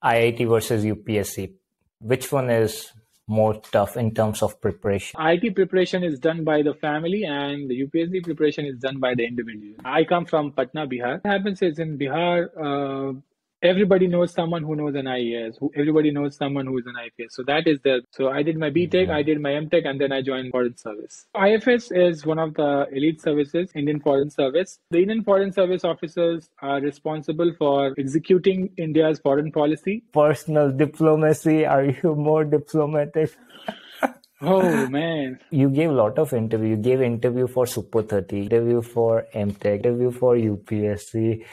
IIT versus UPSC, which one is more tough in terms of preparation? IIT preparation is done by the family and the UPSC preparation is done by the individual. I come from Patna, Bihar. What happens is in Bihar, everybody knows someone who knows an IAS. Everybody knows someone who is an IPS. So that is the. So I did my B.Tech, I did my M.Tech, and then I joined Foreign Service. IFS is one of the elite services, Indian Foreign Service. The Indian Foreign Service officers are responsible for executing India's foreign policy. Personal diplomacy. Are you more diplomatic? Oh man. You gave a lot of interview. You gave interview for Super 30, interview for M.Tech, interview for UPSC.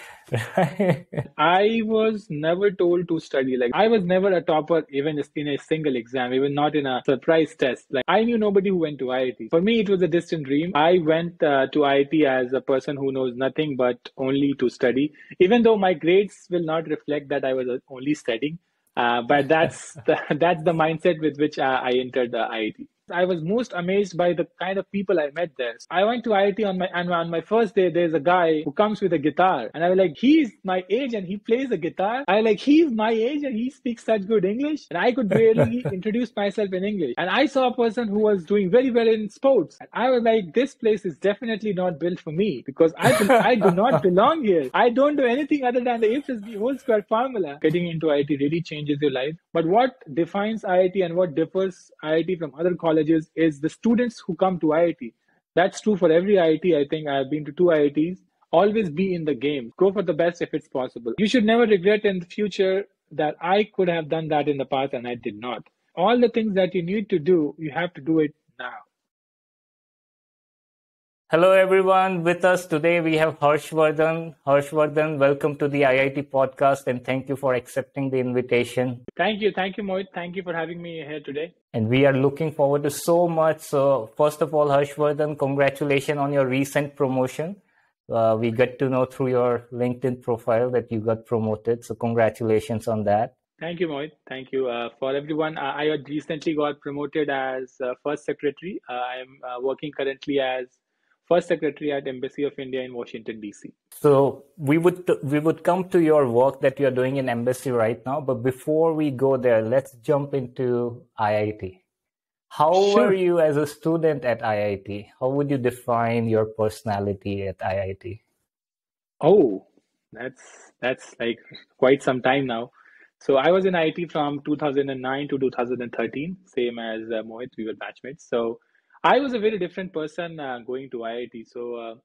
I was never told to study. Like I was never a topper even just in a single exam, even not in a surprise test. Like I knew nobody who went to IIT. For me, it was a distant dream. I went to IIT as a person who knows nothing but only to study, even though my grades will not reflect that I was only studying. But that's the mindset with which I entered the IIT. I was most amazed by the kind of people I met there. I went to IIT on my first day. There's a guy who comes with a guitar, and I was like, he's my age and he plays the guitar. I was like, he's my age and he speaks such good English, and I could barely introduce myself in English. And I saw a person who was doing very well in sports. And I was like, this place is definitely not built for me because I do not belong here. I don't do anything other than the A+B whole square formula. Getting into IIT really changes your life. But what defines IIT and what differs IIT from other colleges is the students who come to IIT. That's true for every IIT. I think I've been to 2 IITs. Always be in the game. Go for the best if it's possible. You should never regret in the future that I could have done that in the past and I did not. All the things that you need to do, you have to do it now. Hello everyone, with us today we have Harshvardhan. Harshvardhan, welcome to the IIT podcast and thank you for accepting the invitation. Thank you, Mohit. Thank you for having me here today. And we are looking forward to so much. So first of all, Harshvardhan, congratulations on your recent promotion. We got to know through your LinkedIn profile that you got promoted. So congratulations on that. Thank you, Mohit. Thank you. For everyone, I recently got promoted as First Secretary. I am working currently as First Secretary at Embassy of India in Washington, D.C. So we would come to your work that you're doing in Embassy right now. But before we go there, let's jump into IIT. How were you as a student at IIT? How would you define your personality at IIT? Oh, that's like quite some time now. So I was in IIT from 2009 to 2013, same as Mohit, we were batchmates. So I was a very different person going to IIT. So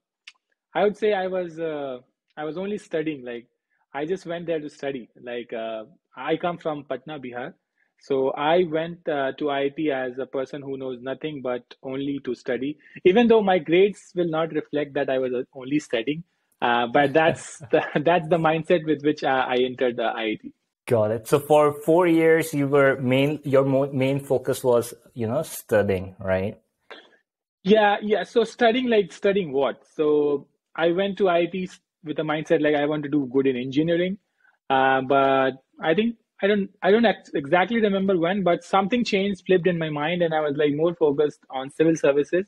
I would say I was only studying. Like I just went there to study. Like I come from Patna, Bihar. So I went to IIT as a person who knows nothing but only to study. Even though my grades will not reflect that I was only studying, but that's the mindset with which I entered the IIT. Got it. So for 4 years, your main focus was studying, right? Yeah. So studying what? So I went to IIT with a mindset like I want to do good in engineering, but I think I don't exactly remember when, but something changed, flipped in my mind, and I was like more focused on civil services.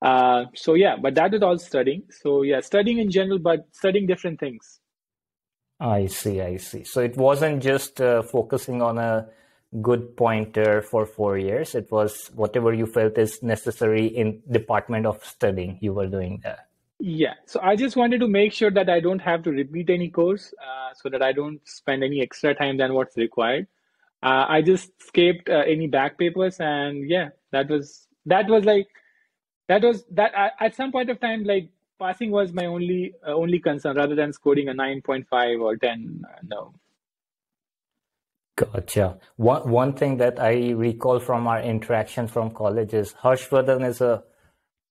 So yeah, but that was all studying. So yeah, studying in general, but studying different things. I see. So it wasn't just focusing on a good pointer for 4 years. It was whatever you felt is necessary in department of studying you were doing that. Yeah. So I just wanted to make sure that I don't have to repeat any course so that I don't spend any extra time than what's required. I just skipped any back papers and yeah, that was at some point of time, like passing was my only concern rather than scoring a 9.5 or 10. No. Gotcha. One thing that I recall from our interaction from college is Harshvardhan is a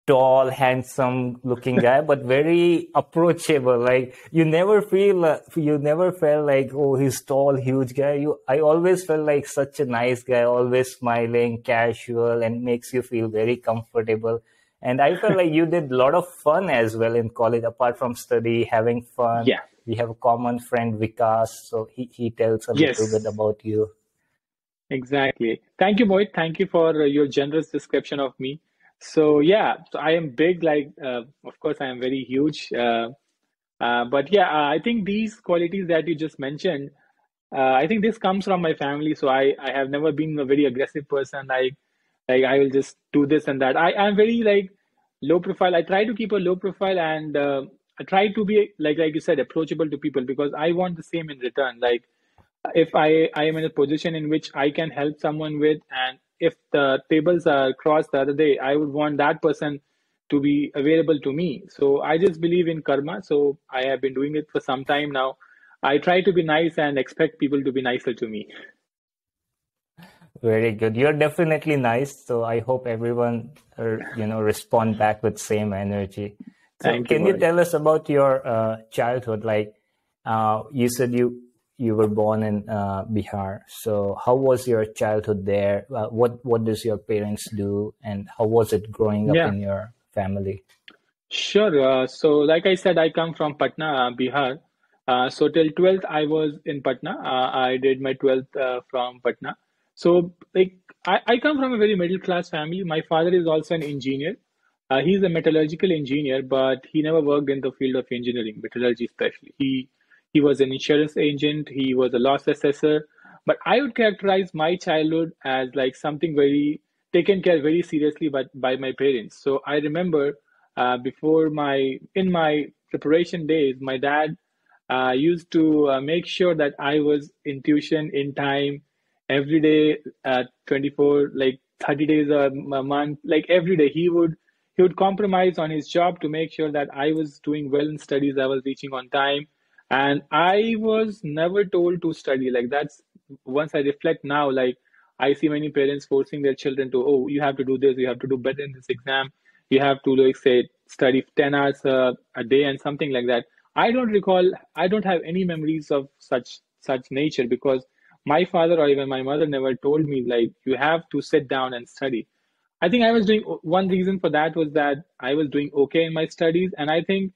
tall, handsome looking guy, but very approachable. Like you never felt like, oh, he's tall, huge guy. I always felt like such a nice guy, always smiling, casual, and makes you feel very comfortable. And I felt like you did a lot of fun as well in college, apart from study, having fun. Yeah. We have a common friend, Vikas, so he tells a little bit about you. Exactly. Thank you, Mohit. Thank you for your generous description of me. So yeah, so I am big, like, of course, I am very huge. But yeah, I think these qualities that you just mentioned, I think this comes from my family. So I have never been a very aggressive person. Like I will just do this and that. I'm very like low profile. I try to keep a low profile, and I try to be like you said, approachable to people, because I want the same in return. Like if I am in a position in which I can help someone with, and if the tables are crossed the other day, I would want that person to be available to me. So I just believe in karma. So I have been doing it for some time now. I try to be nice and expect people to be nicer to me. Very good. You're definitely nice. So I hope everyone, respond back with same energy. So Thank you, can you boy. tell us about your childhood? Like you said, you were born in Bihar. So how was your childhood there? What does your parents do, and how was it growing up Yeah, in your family? sure. So like I said, I come from Patna, Bihar. So till 12th, I was in Patna. I did my 12th from Patna. So like I come from a very middle class family. My father is also an engineer. He's a metallurgical engineer, but he never worked in the field of engineering, metallurgy especially. He was an insurance agent. He was a loss assessor. But I would characterize my childhood as like something very taken care very seriously by my parents. So I remember before in my preparation days, my dad used to make sure that I was in tuition in time every day, 24, like 30 days a month, like every day. He would compromise on his job to make sure that I was doing well in studies, I was reaching on time, and I was never told to study. Like that's once I reflect now, like I see many parents forcing their children to, oh, you have to do this, you have to do better in this exam, you have to like say study 10 hours a day and something like that. I don't recall, I don't have any memories of such nature, because my father or even my mother never told me like you have to sit down and study. I think I was doing one reason for that was that I was doing okay in my studies. And I think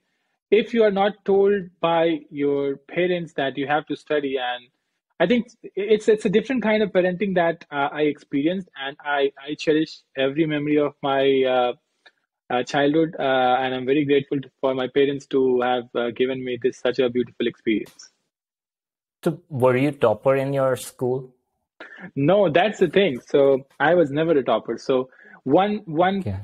if you are not told by your parents that you have to study, and I think it's a different kind of parenting that I experienced, and I cherish every memory of my childhood, and I'm very grateful for my parents to have given me this such a beautiful experience. So were you topper in your school? No, that's the thing. So I was never a topper. So one Okay.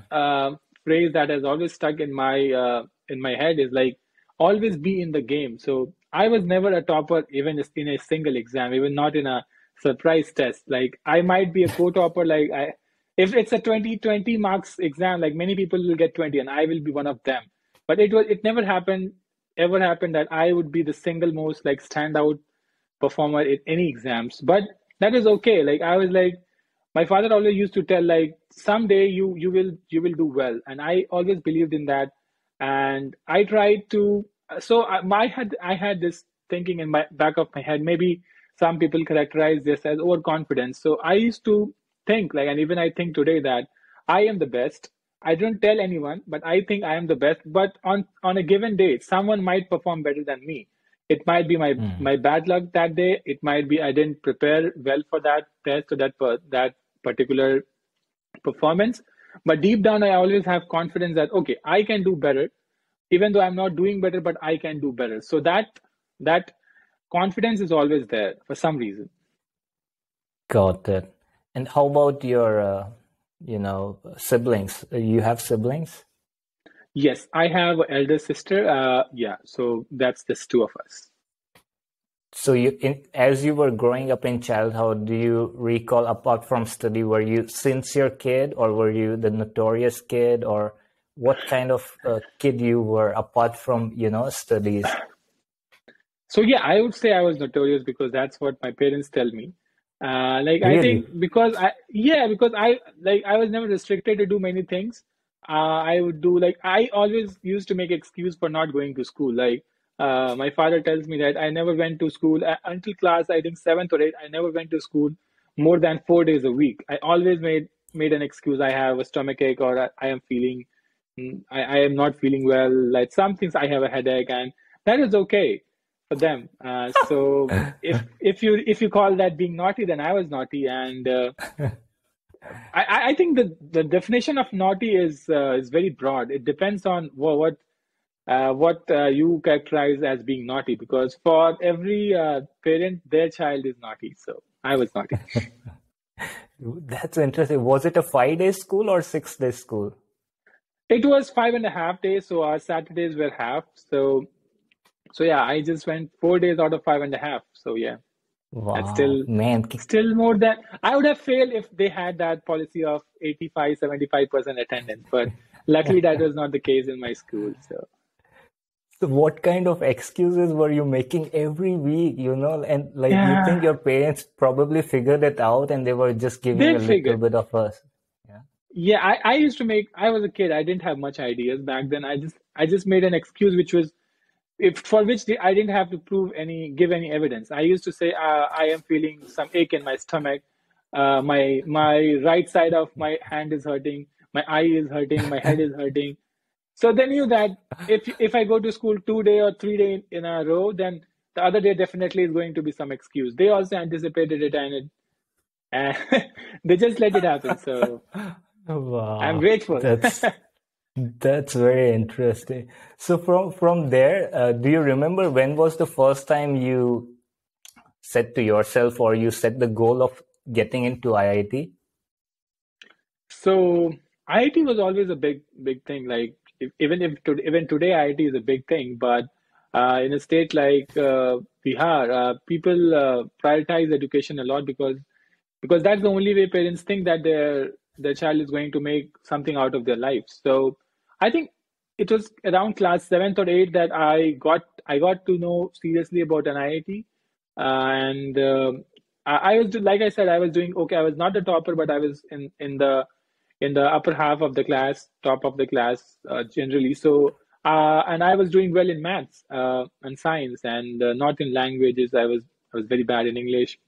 phrase that has always stuck in my head is like always be in the game. So I was never a topper, even in a single exam, even not in a surprise test. Like I might be a co-topper. Like if it's a 20 marks exam, like many people will get 20, and I will be one of them. But it never happened ever happened that I would be the single most like standout performer in any exams. But that is okay. Like I was like, my father always used to tell like someday you will do well, and I always believed in that. And I tried to. So I had this thinking in my back of my head. Maybe some people characterize this as overconfidence. So I used to think like, and even I think today that I am the best. I don't tell anyone, but I think I am the best. But on a given day, someone might perform better than me. It might be Hmm. my bad luck that day. It might be I didn't prepare well for that test or that particular performance. But deep down, I always have confidence that okay, I can do better, even though I'm not doing better, but I can do better. So that confidence is always there for some reason. Got it. And how about your, siblings? You have siblings? Yes, I have an elder sister. Yeah, so that's just two of us. So as you were growing up in childhood, do you recall, apart from study, were you sincere kid, or were you the notorious kid, or what kind of kid you were apart from, studies? So yeah, I would say I was notorious because that's what my parents tell me. Like I Really? think because I was never restricted to do many things. I would do like I always used to make excuse for not going to school. Like my father tells me that I never went to school until class I think seventh or eighth. I never went to school more than 4 days a week. I always made an excuse. I have a stomach ache, or I am feeling I am not feeling well. Like some things I have a headache, and that is okay for them. So if you call that being naughty, then I was naughty, and I think the definition of naughty is very broad. It depends on what what you characterize as being naughty, because for every parent, their child is naughty. So I was naughty. That's interesting. Was it a 5 day school or 6 day school? It was 5.5 days, so our Saturdays were half. So yeah, I just went 4 days out of 5.5. So yeah, that's Wow, still man. still more than I would have failed if they had that policy of 85, 75% attendance. But luckily, that was not the case in my school. So So what kind of excuses were you making every week, And like you think yeah, your parents probably figured it out and they were just giving they a little figured. bit of us. Yeah. Yeah, I used to make. I was a kid. I didn't have much ideas back then. I just made an excuse, which was if for which I didn't have to give any evidence. I used to say, I am feeling some ache in my stomach. My right side of my hand is hurting. My eye is hurting. My head is hurting. So they knew that if I go to school 2 day or 3 day in a row, then the other day definitely is going to be some excuse. They also anticipated it, and they just let it happen. So I'm Wow, grateful. that's very interesting. So from there, do you remember when was the first time you set to yourself or you set the goal of getting into IIT? So IIT was always a big thing. Like even today, IIT is a big thing. But in a state like Bihar, people prioritize education a lot because that's the only way parents think that their child is going to make something out of their life. So I think it was around class seventh or eighth that I got to know seriously about an IIT, and I was like I said, I was doing okay. I was not the topper, but I was in the upper half of the class, top of the class generally. So and I was doing well in maths and science, and not in languages. I was very bad in English.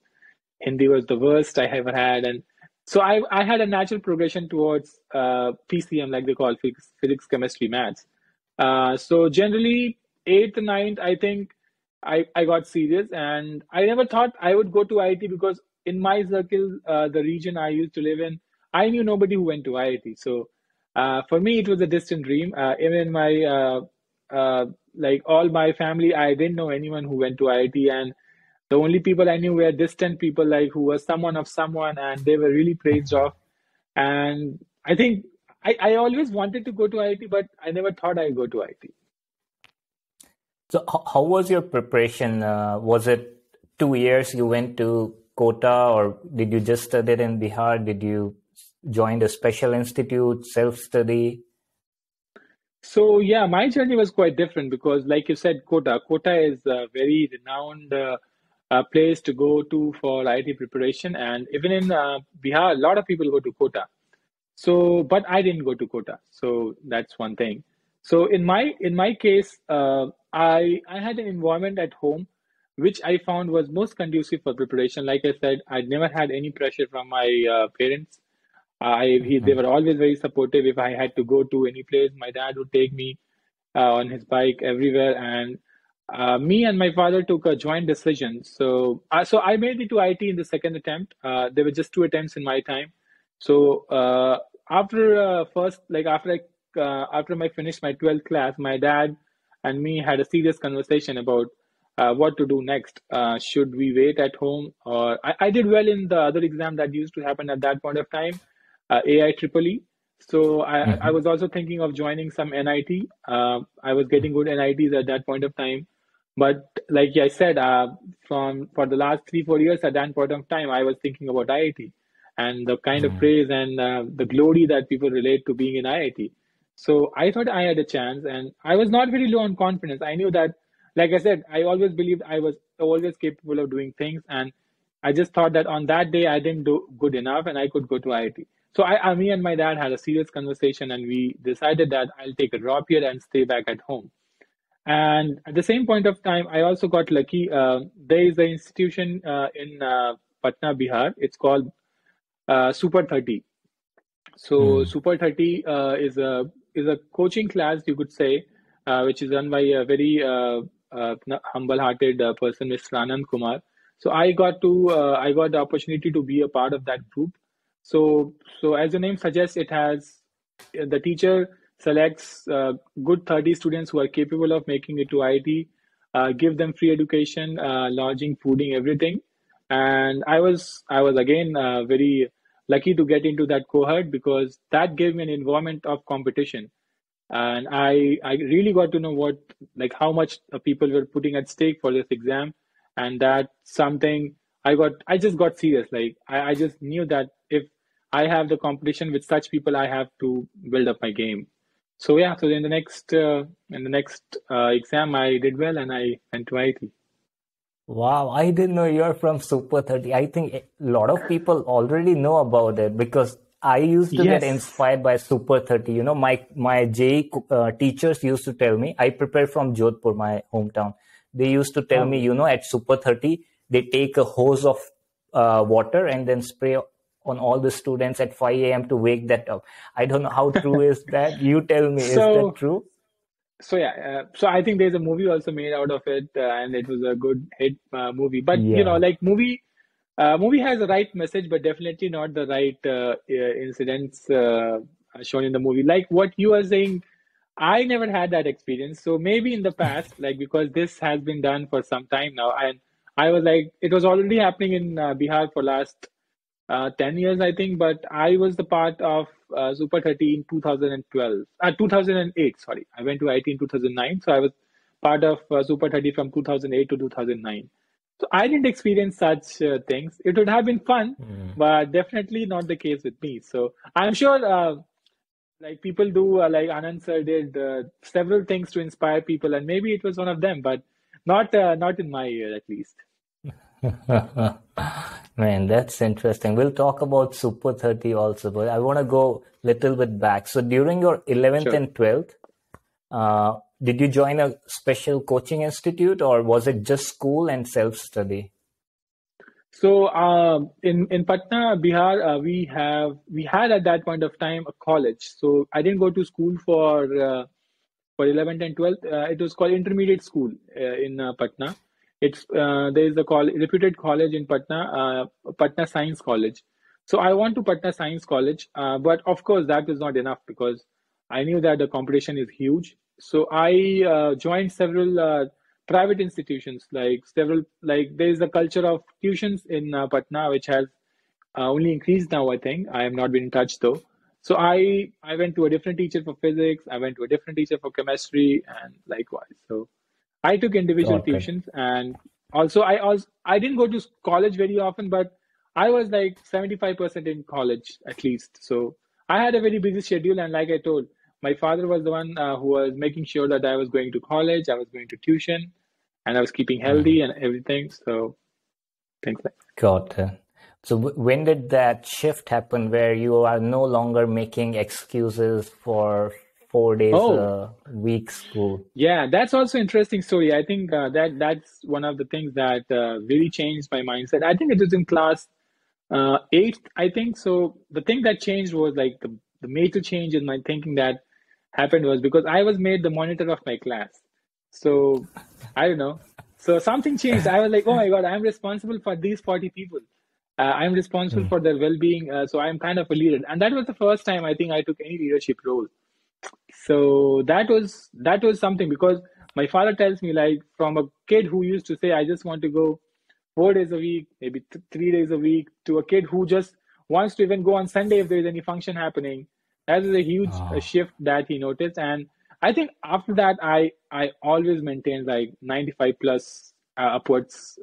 Hindi was the worst I ever had, and so I had a natural progression towards PCM, like they call physics, chemistry, maths. So generally, eighth, ninth, I think I got serious, and I never thought I would go to IIT because in my circle, the region I used to live in, I knew nobody who went to IIT. So for me, it was a distant dream. Even in my like all my family, I didn't know anyone who went to IIT, and the only people I knew were distant people, like who was someone of someone, and they were really praised off. And I think I always wanted to go to IIT, but I never thought I'd go to IIT. So how was your preparation? Was it 2 years you went to Kota or did you just study it in Bihar? Did you join a special institute, self-study? So yeah, my journey was quite different because, like you said, Kota is a very renowned place to go to for IIT preparation, and even in Bihar, a lot of people go to Kota. So, but I didn't go to Kota, so that's one thing. So in my case, I had an environment at home which I found was most conducive for preparation. Like I said, I'd never had any pressure from my parents. They were always very supportive. If I had to go to any place, my dad would take me on his bike everywhere, and me and my father took a joint decision. So I made it to IT in the second attempt. There were just two attempts in my time. So after first, like after I finished my 12th class, my dad and me had a serious conversation about what to do next. Should we wait at home? Or I did well in the other exam that used to happen at that point of time, AIEEE. So I Mhm. was also thinking of joining some NIT. I was getting good NITs at that point of time. But like I said, from for the last 3 4 years at that point of time, I was thinking about IIT and the kind of Mm. praise and the glory that people relate to being in IIT. So I thought I had a chance, and I was not very low on confidence. I knew that, like I said, I always believed I was always capable of doing things, and I just thought that on that day I didn't do good enough, and I could go to IIT. So me and my dad had a serious conversation, and we decided that I'll take a drop year and stay back at home. And at the same point of time, I also got lucky. There is an institution in Patna, Bihar. It's called Super 30. So Mm. Super 30 is a coaching class, you could say, which is run by a very humble-hearted person, Mr. Anand Kumar. So I got the opportunity to be a part of that group. So as the name suggests, it has the teacher selects good 30 students who are capable of making it to IIT, give them free education, lodging, fooding, everything. And I was again very lucky to get into that cohort because that gave me an environment of competition, and I really got to know what, like, how much people were putting at stake for this exam, and that something I just got serious. Like, I just knew that if I have the competition with such people, I have to build up my game. So yeah, so in the next exam I did well and I went to IT. Wow, I didn't know you're from Super 30. I think a lot of people already know about it because I used to get Yes. inspired by Super 30. You know, my JEE teachers used to tell me, I prepared from Jodhpur, my hometown. They used to tell me, Oh. you know, at Super 30, they take a hose of water and then spray on all the students at 5 a.m. to wake that up. I don't know how true is that. You tell me, is that So true? So yeah, so I think there's a movie also made out of it, and it was a good hit movie. But Yeah. like movie has the right message, but definitely not the right incidents shown in the movie. Like what you are saying, I never had that experience. So maybe in the past, like because this has been done for some time now, and I was like, it was already happening in Bihar for last 10 years, I think, but I was the part of Super 30 in 2012, 2008, sorry. I went to IT in 2009, so I was part of Super 30 from 2008 to 2009. So I didn't experience such things. It would have been fun, Mm. but definitely not the case with me. So I'm sure like people do, like Anand sir did several things to inspire people, and maybe it was one of them, but not in my year at least. Man, that's interesting. We'll talk about Super 30 also, but I want to go little bit back. So during your 11th Sure. and 12th, did you join a special coaching institute or was it just school and self-study? So in Patna, Bihar, we had at that point of time a college. So I didn't go to school for 11th and 12th. It was called intermediate school in Patna. It's there is a reputed college in Patna, Patna Science College. So I went to Patna Science College, but of course that was not enough because I knew that the competition is huge. So I joined several private institutions, like several, like there is a culture of tuitions in Patna, which has only increased now, I think. I have not been in touch though. So I went to a different teacher for physics, I went to a different teacher for chemistry, and likewise. So I took individual Got it. tuitions, and also I didn't go to college very often, but I was like 75% in college at least. So I had a very busy schedule, and like I told, my father was the one who was making sure that I was going to college, I was going to tuition, and I was keeping healthy Mm. and everything. So things like Got it. So when did that shift happen where you are no longer making excuses for 4 days oh. a week school? Yeah, that's also interesting story. I think that's one of the things that really changed my mindset. I think it was in class eighth, I think. So the thing that changed was like the major change in my thinking that happened was because I was made the monitor of my class. So I don't know. So something changed. I was like, oh my God, I'm responsible for these 40 people. I'm responsible Mm. for their well-being. So I'm kind of a leader. And that was the first time I think I took any leadership role. So that was something because my father tells me, like, from a kid who used to say I just want to go 4 days a week, maybe 3 days a week, to a kid who just wants to even go on Sunday if there is any function happening. That is a huge Oh, shift that he noticed, and I think after that I always maintained like 95 plus upwards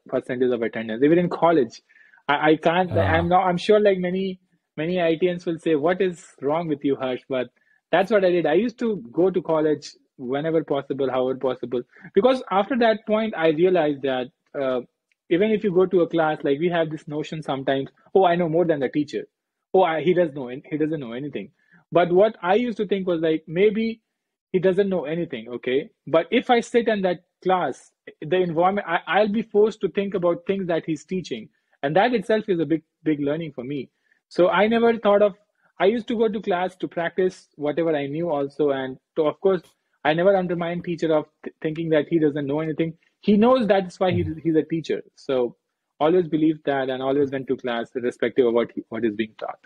percentage of attendance even in college. I can't, I'm oh. not, I'm sure like many ITNs will say what is wrong with you, Harsh, but that's what I did. I used to go to college whenever possible, however possible, because after that point I realized that even if you go to a class, like we have this notion sometimes, oh, I know more than the teacher. Oh, he doesn't know anything. But what I used to think was like, maybe he doesn't know anything, okay? But if I sit in that class, the environment, I'll be forced to think about things that he's teaching. And that itself is a big learning for me. So I never thought of, I used to go to class to practice whatever I knew also. And to, of course, I never undermined teacher of thinking that he doesn't know anything. He knows that's why he's a teacher. So always believed that and always went to class irrespective of what is being taught.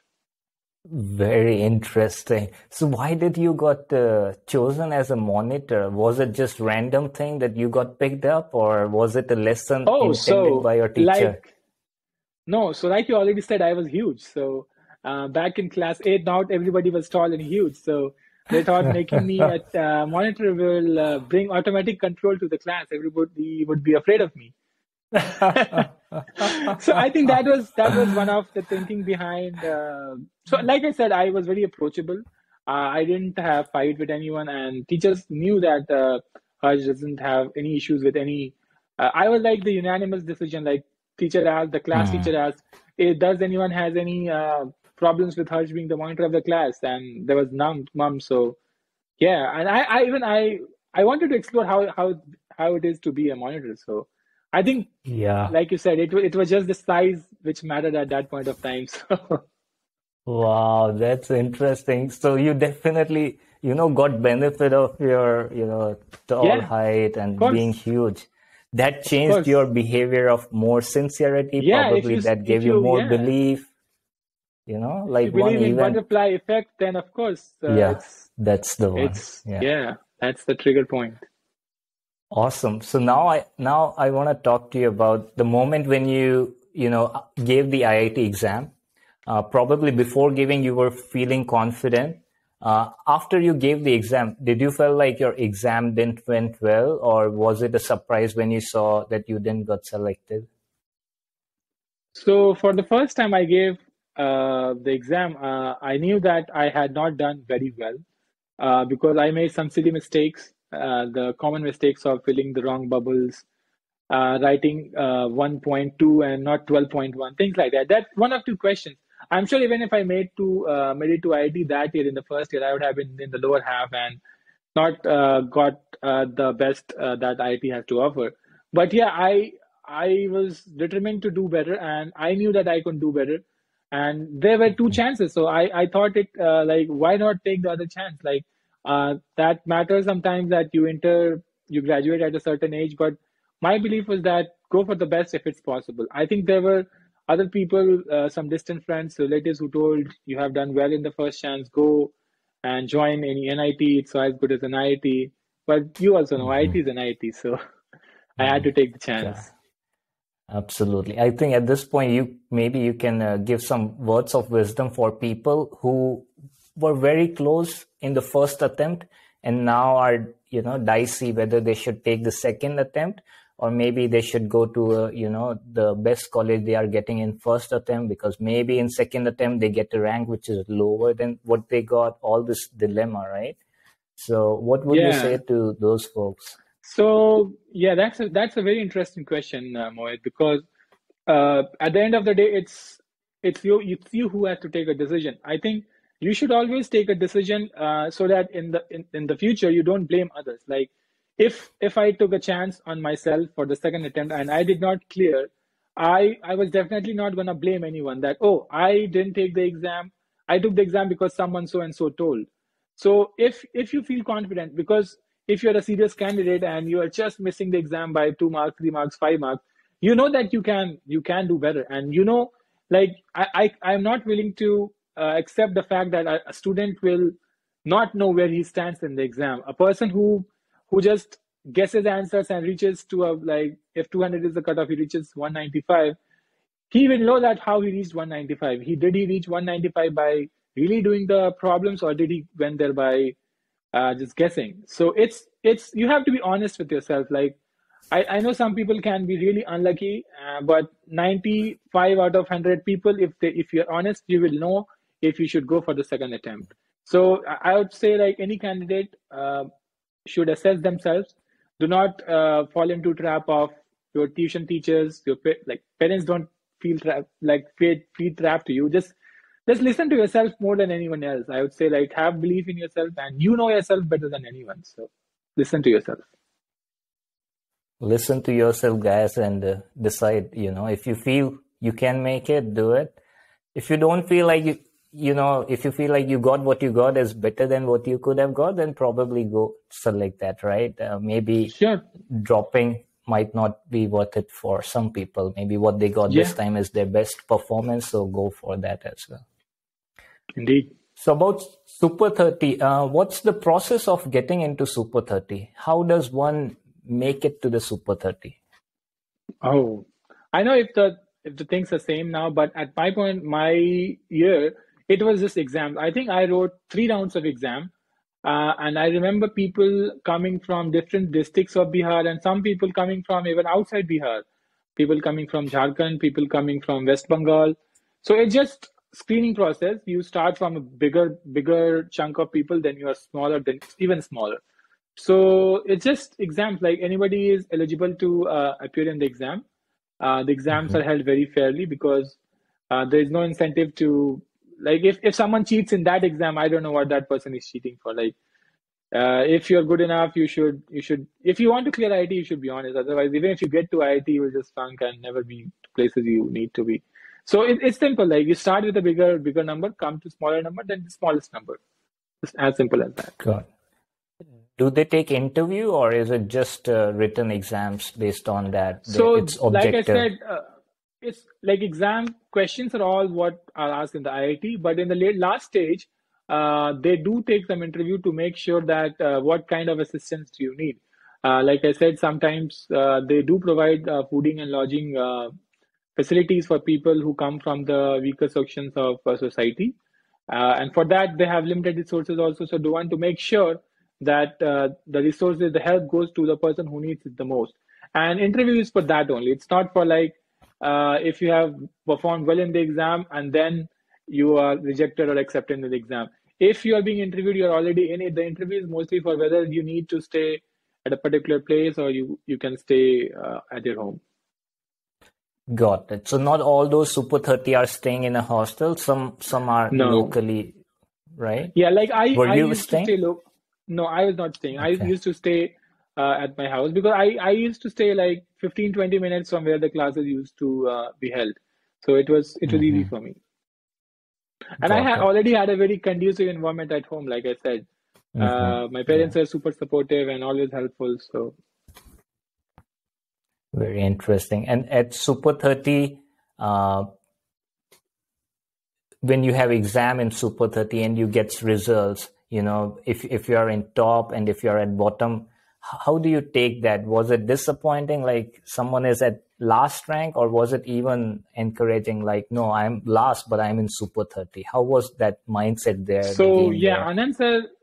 Very interesting. So why did you got chosen as a monitor? Was it just random thing that you got picked up, or was it a lesson Oh, intended so by your teacher? like no, so like you already said, I was huge. So back in class 8, not everybody was tall and huge. So they thought making me a monitor will bring automatic control to the class. Everybody would be afraid of me. So I think that was one of the thinking behind. So like I said, I was very approachable. I didn't have fight with anyone, and teachers knew that Harsh doesn't have any issues with any. I was like the unanimous decision. Like teacher asked, the class Hmm. teacher asked, does anyone has any problems with Harsh being the monitor of the class? And there was none, mom. So yeah, and I wanted to explore how it is to be a monitor. So I think Yeah. like you said, it was just the size which mattered at that point of time. So Wow, that's interesting. So you definitely, got benefit of your, tall yeah, height of and being course, huge. That of changed course. your behavior of more sincerity, Yeah, probably that gave you more yeah, belief, if you like one believe in event. butterfly effect, then of course Yeah, that's the one. it's Yeah. yeah, that's the trigger point. Awesome. So now I want to talk to you about the moment when you gave the IIT exam. Probably before giving, you were feeling confident. After you gave the exam, did you feel like your exam didn't went well, or was it a surprise when you saw that you didn't got selected? So for the first time I gave the exam, I knew that I had not done very well because I made some silly mistakes. The common mistakes of filling the wrong bubbles, writing 1.2 and not 12.1, things like that. That's one of two questions. I'm sure even if I made it to IIT that year in the first year, I would have been in the lower half and not got the best that IIT has to offer. But yeah, I was determined to do better, and I knew that I could do better. And there were two chances, so I thought it like why not take the other chance? Like that matters sometimes that you graduate at a certain age, but my belief was that go for the best if it's possible. I think there were other people, some distant friends, relatives who told you have done well in the first chance, go and join any NIT. It's as good as an IIT. But you also know IIT is an IIT, so I had to take the Yeah. chance. Absolutely. I think at this point, you can give some words of wisdom for people who were very close in the first attempt and now are, dicey whether they should take the second attempt or maybe they should go to, the best college they are getting in first attempt because maybe in second attempt they get a rank which is lower than what they got. All this dilemma, right? So, what would you say Yeah. to those folks? So yeah, that's a very interesting question, Mohit, because at the end of the day, it's you who has to take a decision. I think you should always take a decision so that in the future you don't blame others. Like if I took a chance on myself for the second attempt and I did not clear, I was definitely not gonna blame anyone that oh I didn't take the exam. I took the exam because someone so and so told. So if you feel confident, because if you're a serious candidate and you are just missing the exam by 2 marks, 3 marks, 5 marks, you know that you can do better, and like I'm not willing to accept the fact that a student will not know where he stands in the exam. A person who just guesses answers and reaches to a like if 200 is the cutoff, he reaches 195. He will know that how he reached 195. He reach 195 by really doing the problems, or did he went there by just guessing? So it's you have to be honest with yourself. Like I know some people can be really unlucky, but 95 out of 100 people, if you're honest, you will know if you should go for the second attempt. So I would say like any candidate should assess themselves. Do not fall into trap of your tuition teachers, like parents don't feel feel trapped to you. Just listen to yourself more than anyone else. I would say like have belief in yourself, and you know yourself better than anyone. So listen to yourself. Listen to yourself, guys, and decide. If you feel you can make it, do it. If you don't feel like if you feel like you got what you got is better than what you could have got, then probably go select that, right? Maybe Sure. dropping might not be worth it for some people. Maybe what they got this Yeah. time is their best performance, so go for that as well. Indeed. So about Super 30, what's the process of getting into Super 30? How does one make it to the Super 30? Oh, I know if the things are same now, but at my point, my year, it was just exams. I think I wrote 3 rounds of exam, and I remember people coming from different districts of Bihar, and some people coming from even outside Bihar, people coming from Jharkhand, people coming from West Bengal. So it's just screening process. You start from a bigger chunk of people, then you are smaller, then even smaller. So it's just exams. Like anybody is eligible to appear in the exam. The exams Mhm. are held very fairly because there is no incentive to like if someone cheats in that exam, I don't know what that person is cheating for. Like if you're good enough, you should if you want to clear IIT, you should be honest. Otherwise, even if you get to IIT, you will just flunk and never be to places you need to be. So it's simple. Like you start with a bigger number, come to smaller number, then the smallest number. It's as simple as that. Good. Do they take interview or is it just written exams based on that? So, It's like I objective. said, it's like exam questions are all what are asked in the IIT, but in the last stage, they do take some interview to make sure that what kind of assistance do you need. Like I said, sometimes they do provide fooding and lodging facilities for people who come from the weaker sections of society. And for that, they have limited resources also. So they want to make sure that the resources, the help goes to the person who needs it the most. And interview is for that only. It's not for like if you have performed well in the exam and then you are rejected or accepted in the exam. If you are being interviewed, you're already in it. The interview is mostly for whether you need to stay at a particular place or you can stay at your home. Got it. So not all those Super 30 are staying in a hostel. Some are No. locally, right? Yeah, like Were I you used to stay staying? low. No, I was not staying. I Okay. used to stay at my house because I used to stay like 15-20 minutes from where the classes used to be held. So it was easy Hmm. for me. And I Got had it. already had a very conducive environment at home, like I said. My parents Yeah. are super supportive and always helpful. So Very interesting. And at Super 30, uh, when you have exam in Super 30 and you get results, if you are in top and if you're at bottom, how do you take that? Was it disappointing, like someone is at last rank, or was it even encouraging, like, no, I'm last, but I'm in Super 30? How was that mindset there, the So game yeah, there?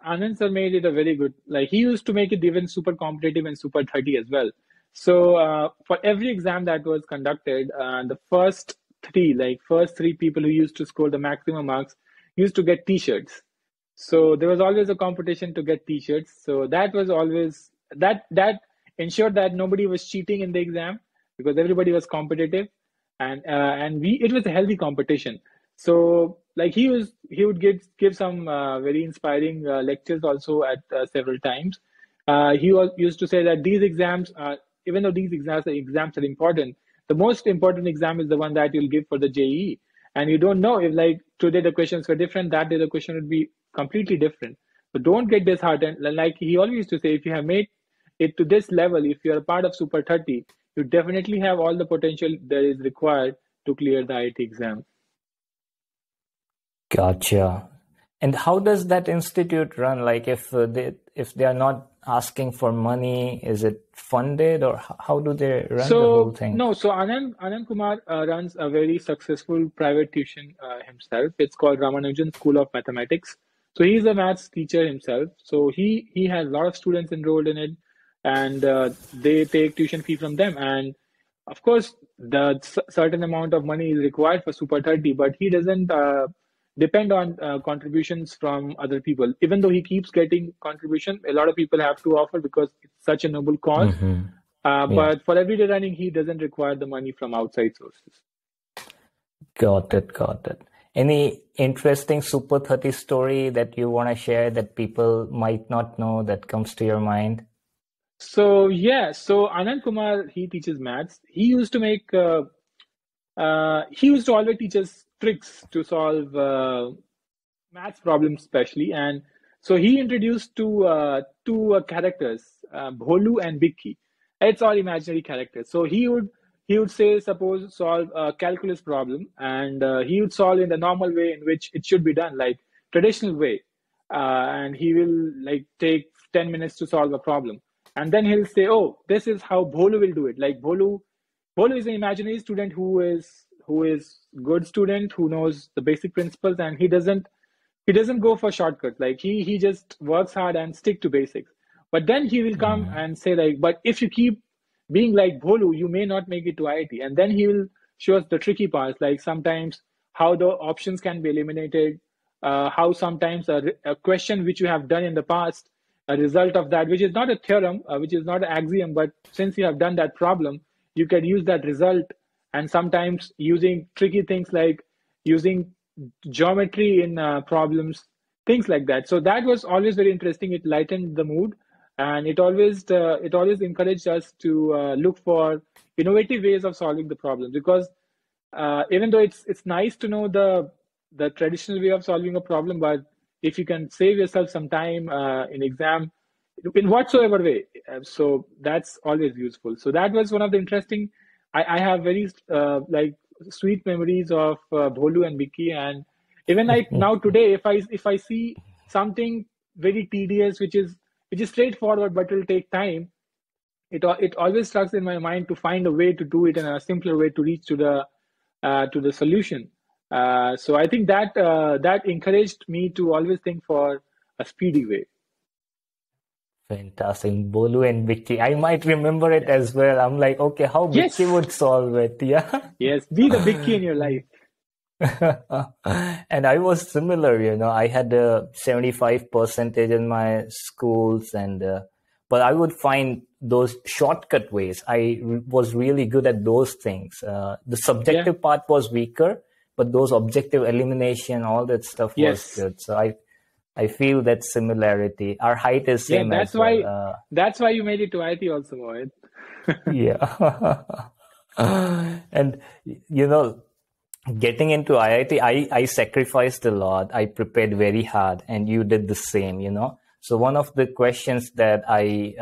Anand sir made it a very good. Like he used to make it even super competitive and super 30 as well. So for every exam that was conducted, the first three people who used to score the maximum marks used to get T-shirts. So there was always a competition to get T-shirts. So that was always that ensured that nobody was cheating in the exam because everybody was competitive, and we it was a healthy competition. So like he would give some very inspiring lectures also at several times. He was used to say that these exams are even though these exams are important, the most important exam is the one that you'll give for the JEE. And you don't know if like today the questions were different, that day the question would be completely different. So don't get disheartened. Like he always used to say, if you have made it to this level, if you're a part of Super 30, you definitely have all the potential that is required to clear the IIT exam. Gotcha. And how does that institute run? Like, if they are not asking for money, is it funded, or how do they run the whole So thing? no, so Anand Kumar runs a very successful private tuition himself. It's called Ramanujan School of Mathematics. So he's a maths teacher himself. So he has a lot of students enrolled in it, and they take tuition fee from them. And of course, the certain amount of money is required for Super 30, but he doesn't depend on contributions from other people. Even though he keeps getting contribution, a lot of people have to offer because it's such a noble cause. Hmm. Yeah. But for everyday running, he doesn't require the money from outside sources. Got it. Got it. Any interesting Super 30 story that you want to share that people might not know that comes to your mind? So yeah, so Anand Kumar, he teaches maths. He used to always teach us tricks to solve maths problems, especially. And so he introduced two characters, Bholu and Bikki. It's all imaginary characters. So he he would say, suppose solve a calculus problem, and he would solve in the normal way in which it should be done, like traditional way. And he will like take 10 minutes to solve a problem. And then he'll say, oh, this is how Bholu will do it. Like Bholu is an imaginary student who is good student, who knows the basic principles, and he doesn't go for shortcuts. Like he just works hard and stick to basics. But then he will come and say like, but if you keep being like Bholu, you may not make it to IIT. And then he will show us the tricky parts, like sometimes how the options can be eliminated, how sometimes a question which you have done in the past, a result of that, which is not a theorem, which is not an axiom, but since you have done that problem, you can use that result. And sometimes using tricky things like using geometry in problems, things like that. So that was always very interesting. It lightened the mood, and it always encouraged us to look for innovative ways of solving the problem. Because even though it's nice to know the traditional way of solving a problem, but if you can save yourself some time in exam, in whatsoever way, so that's always useful. So that was one of the interesting. I have very like sweet memories of Bholu and Vicky, and even like now today, if I see something very tedious, which is straightforward but will take time, it always strikes in my mind to find a way to do it in a simpler way to reach to the solution. So I think that encouraged me to always think for a speedy way. Fantastic. Bolu and Vicky. I might remember it as well. I'm like, okay, how Yes, Vicky would solve it. Yeah. yes, be the Vicky in your life. And I was similar, I had a 75 percentage in my schools, and but I would find those shortcut ways. Was really good at those things. The Yeah. subjective part was weaker, but those objective elimination, all that stuff was Yes. good. So I feel that similarity. Our height is Yeah. same That's as well. why. That's why you made it to IT also, Mohit. Yeah. And getting into IIT, I sacrificed a lot. I prepared very hard, and you did the same. So one of the questions that I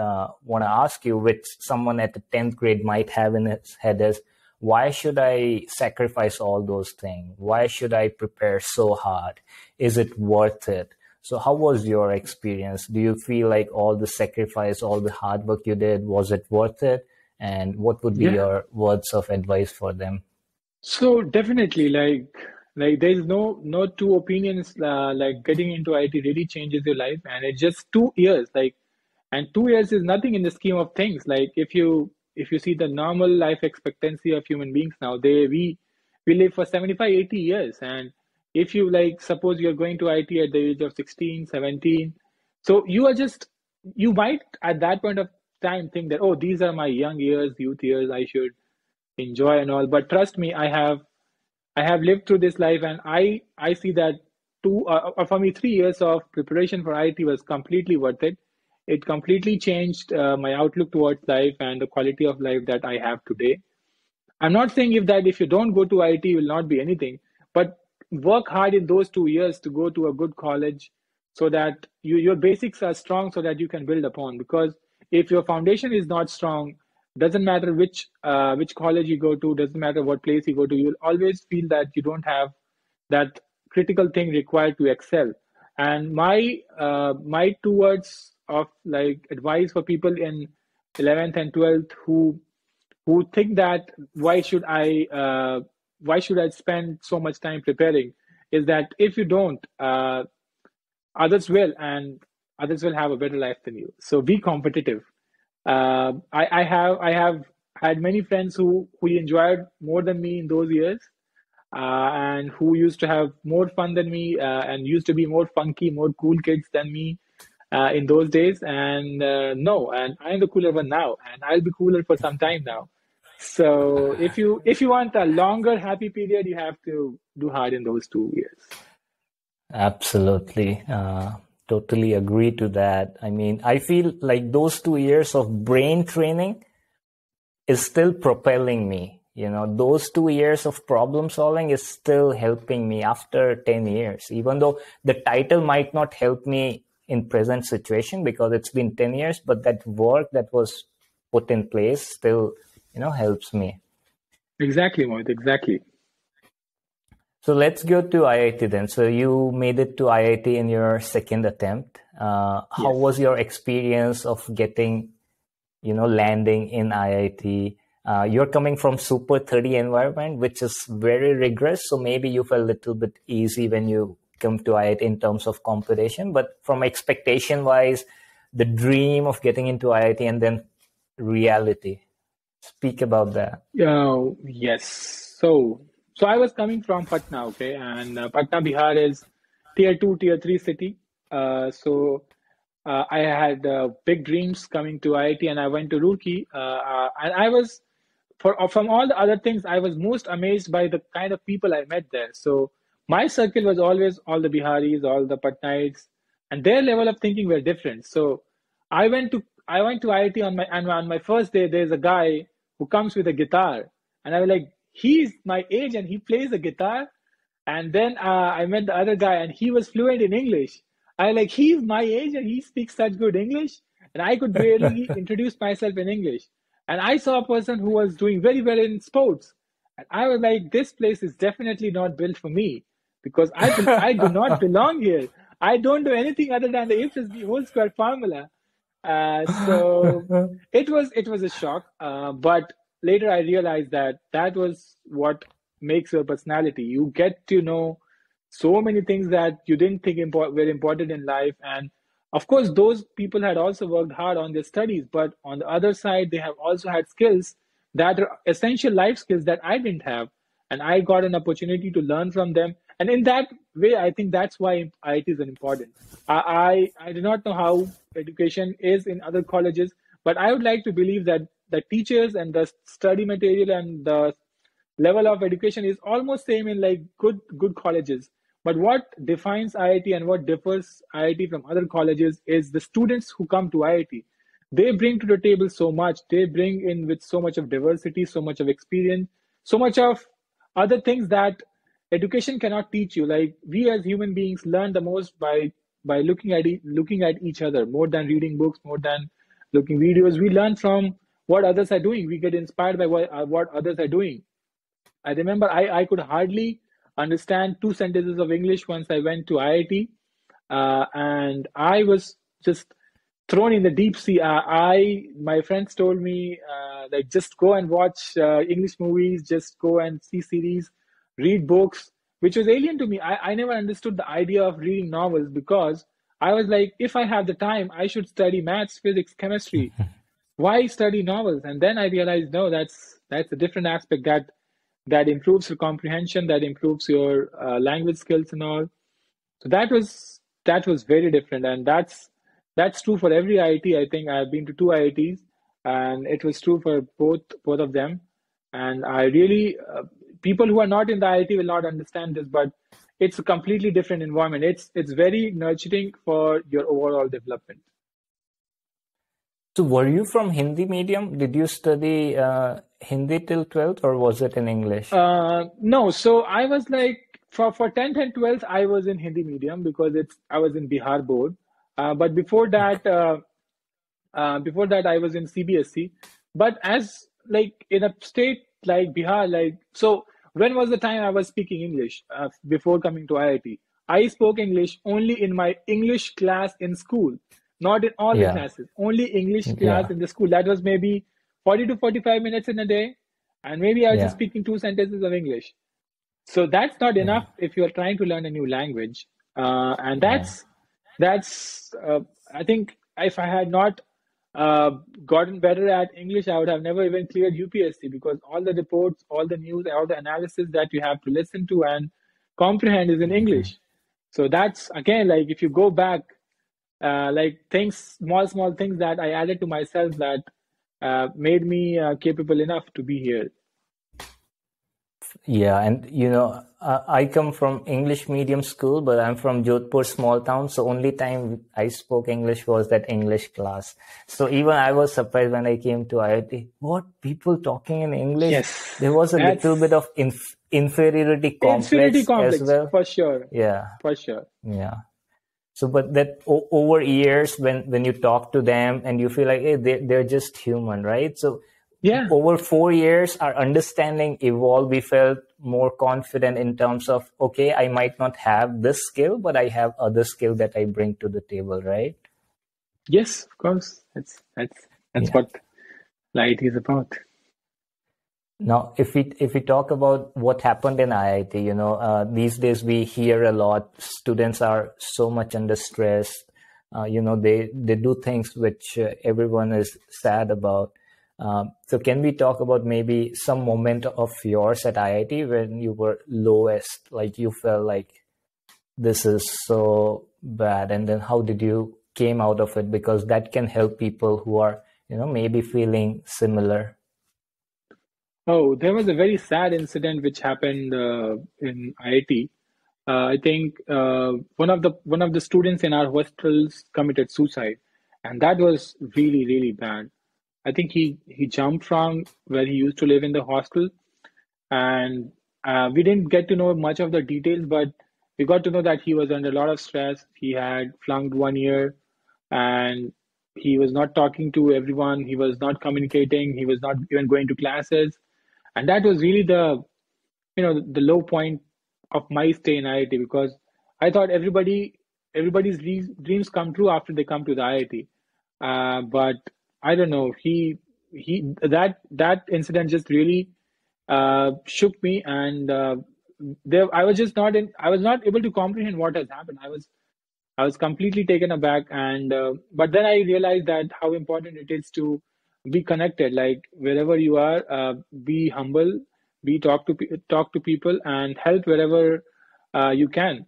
want to ask you, which someone at the 10th grade might have in his head, is why should I sacrifice all those things? Why should I prepare so hard? Is it worth it? So how was your experience? Do you feel like all the sacrifice, all the hard work you did, was it worth it? And what would be Yeah. your words of advice for them? So definitely, like there's no two opinions. Like getting into IT really changes your life, and it's just 2 years. And 2 years is nothing in the scheme of things. Like if you see the normal life expectancy of human beings now, we live for 75, 80 years. And if you like, suppose you're going to IT at the age of 16, 17, so you might at that point of time think that, oh, these are my young years, youth years, I should enjoy and all. But trust me, I have lived through this life, and I see that for me 3 years of preparation for IT was completely worth it. It completely changed my outlook towards life and the quality of life that I have today. I'm not saying if you don't go to IT, you will not be anything, but work hard in those 2 years to go to a good college, so that your basics are strong, so that you can build upon. Because if your foundation is not strong, doesn't matter which college you go to, doesn't matter what place you go to, you'll always feel that you don't have that critical thing required to excel. And my 2 words of like advice for people in 11th and 12th who think that why should I spend so much time preparing, is that if you don't, others will, and others will have a better life than you. So be competitive. I have had many friends who enjoyed more than me in those years, and who used to have more fun than me, and used to be more funky, more cool kids than me in those days. And no, and I'm the cooler one now, and I'll be cooler for some time now. So if you want a longer happy period, you have to do hard in those 2 years. Absolutely. Totally agree to that. I mean, I feel like those 2 years of brain training is still propelling me. Those 2 years of problem solving is still helping me after 10 years, even though the title might not help me in present situation because it's been 10 years, but that work that was put in place still, helps me. Exactly, Mohit, exactly. So let's go to IIT then. So you made it to IIT in your second attempt. How Yes. was your experience of getting, landing in IIT? You're coming from super 30 environment, which is very rigorous. So maybe you felt a little bit easy when you come to IIT in terms of competition. But from expectation wise, the dream of getting into IIT and then reality. Speak about that. Yes. So I was coming from Patna, okay, and Patna, Bihar is tier two, tier three city. I had big dreams coming to IIT, and I went to Roorkee, and I was from all the other things, I was most amazed by the kind of people I met there. So my circle was always all the Biharis, all the Patnaites, and their level of thinking were different. So I went to IIT on my first day. There's a guy who comes with a guitar, and I was like, he's my age and he plays the guitar. And then I met the other guy, and he was fluent in English. I like he's my age and he speaks such good English, and I could barely introduce myself in English. And I saw a person who was doing very well in sports, and I was like, this place is definitely not built for me because I do not belong here. I don't do anything other than the A plus B whole square formula. So it was a shock, but later I realized that that was what makes your personality. You get to know so many things that you didn't think were important in life, and of course, those people had also worked hard on their studies, but on the other side, they have also had skills that are essential life skills that I didn't have, and I got an opportunity to learn from them. And in that way, I think that's why IIT is important. I do not know how education is in other colleges, but I would like to believe that the teachers and the study material and the level of education is almost same in like good colleges. But what defines IIT and what differs IIT from other colleges is the students who come to IIT. They bring to the table so much. They bring in with so much of diversity, so much of experience, so much of other things that education cannot teach you. Like we as human beings learn the most by looking at each other more than reading books, more than looking videos. We learn from what others are doing. We get inspired by what others are doing. I remember I could hardly understand two sentences of English once I went to IIT, and I was just thrown in the deep sea. My friends told me like just go and watch English movies, just go and see series, read books, which was alien to me. I never understood the idea of reading novels because I was like, if I have the time, I should study maths, physics, chemistry. Why study novels? And then I realized, no, that's a different aspect that improves your comprehension, that improves your language skills and all. So that was very different, and that's true for every IIT. I think I've been to two IITs, and it was true for both of them. And I really people who are not in the IIT will not understand this, but it's a completely different environment. It's very nurturing for your overall development. So were you from Hindi medium? Did you study Hindi till 12th or was it in English? No, so I was like for 10th and 12th, I was in Hindi medium because I was in Bihar board. But before that, I was in CBSE. But as like in a state like Bihar, like so, when was the time I was speaking English before coming to IIT? I spoke English only in my English class in school, not in all the Yeah, classes. Only English class yeah, in the school. That was maybe 40 to 45 minutes in a day, and maybe I was just yeah, speaking two sentences of English. So that's not yeah, enough if you're trying to learn a new language. And yeah. that's I think if I had not uh, gotten better at English, I would have never even cleared UPSC because all the reports, all the news, all the analysis that you have to listen to and comprehend is in Mhm. English. So that's again like if you go back, like things, small things that I added to myself that made me capable enough to be here. Yeah, and I come from English medium school, but I'm from Jodhpur, small town. So only time I spoke English was that English class. So even I was surprised when I came to IIT. What people talking in English? Yes, There was a little bit that's of inferiority infinity complex as complex well. for sure, Yeah, for sure. yeah. So, but that over years, when you talk to them and you feel like, hey, they're just human, right? So, Yeah. over 4 years, our understanding evolved. We felt more confident in terms of, okay, I might not have this skill, but I have other skill that I bring to the table, right? Yes, of course. That's Yeah. what light is about. Now, if we talk about what happened in IIT, these days we hear a lot. Students are so much under stress. They do things which everyone is sad about. So, can we talk about maybe some moment of yours at IIT when you were lowest, like you felt like this is so bad, and then how did you came out of it? Because that can help people who are maybe feeling similar. Oh, there was a very sad incident which happened in IIT. I think one of the students in our hostels committed suicide, and that was really really bad. I think he jumped from where he used to live in the hostel, and we didn't get to know much of the details, but we got to know that he was under a lot of stress. He had flunked 1 year, and he was not talking to everyone. He was not communicating. He was not even going to classes, and that was really the low point of my stay in IIT, because I thought everybody's dreams come true after they come to the IIT. But I don't know. That incident just really shook me, and there I was just not in. I was not able to comprehend what has happened. I was completely taken aback, and but then I realized that how important it is to be connected. Like wherever you are, be humble, be talk to people, and help wherever you can.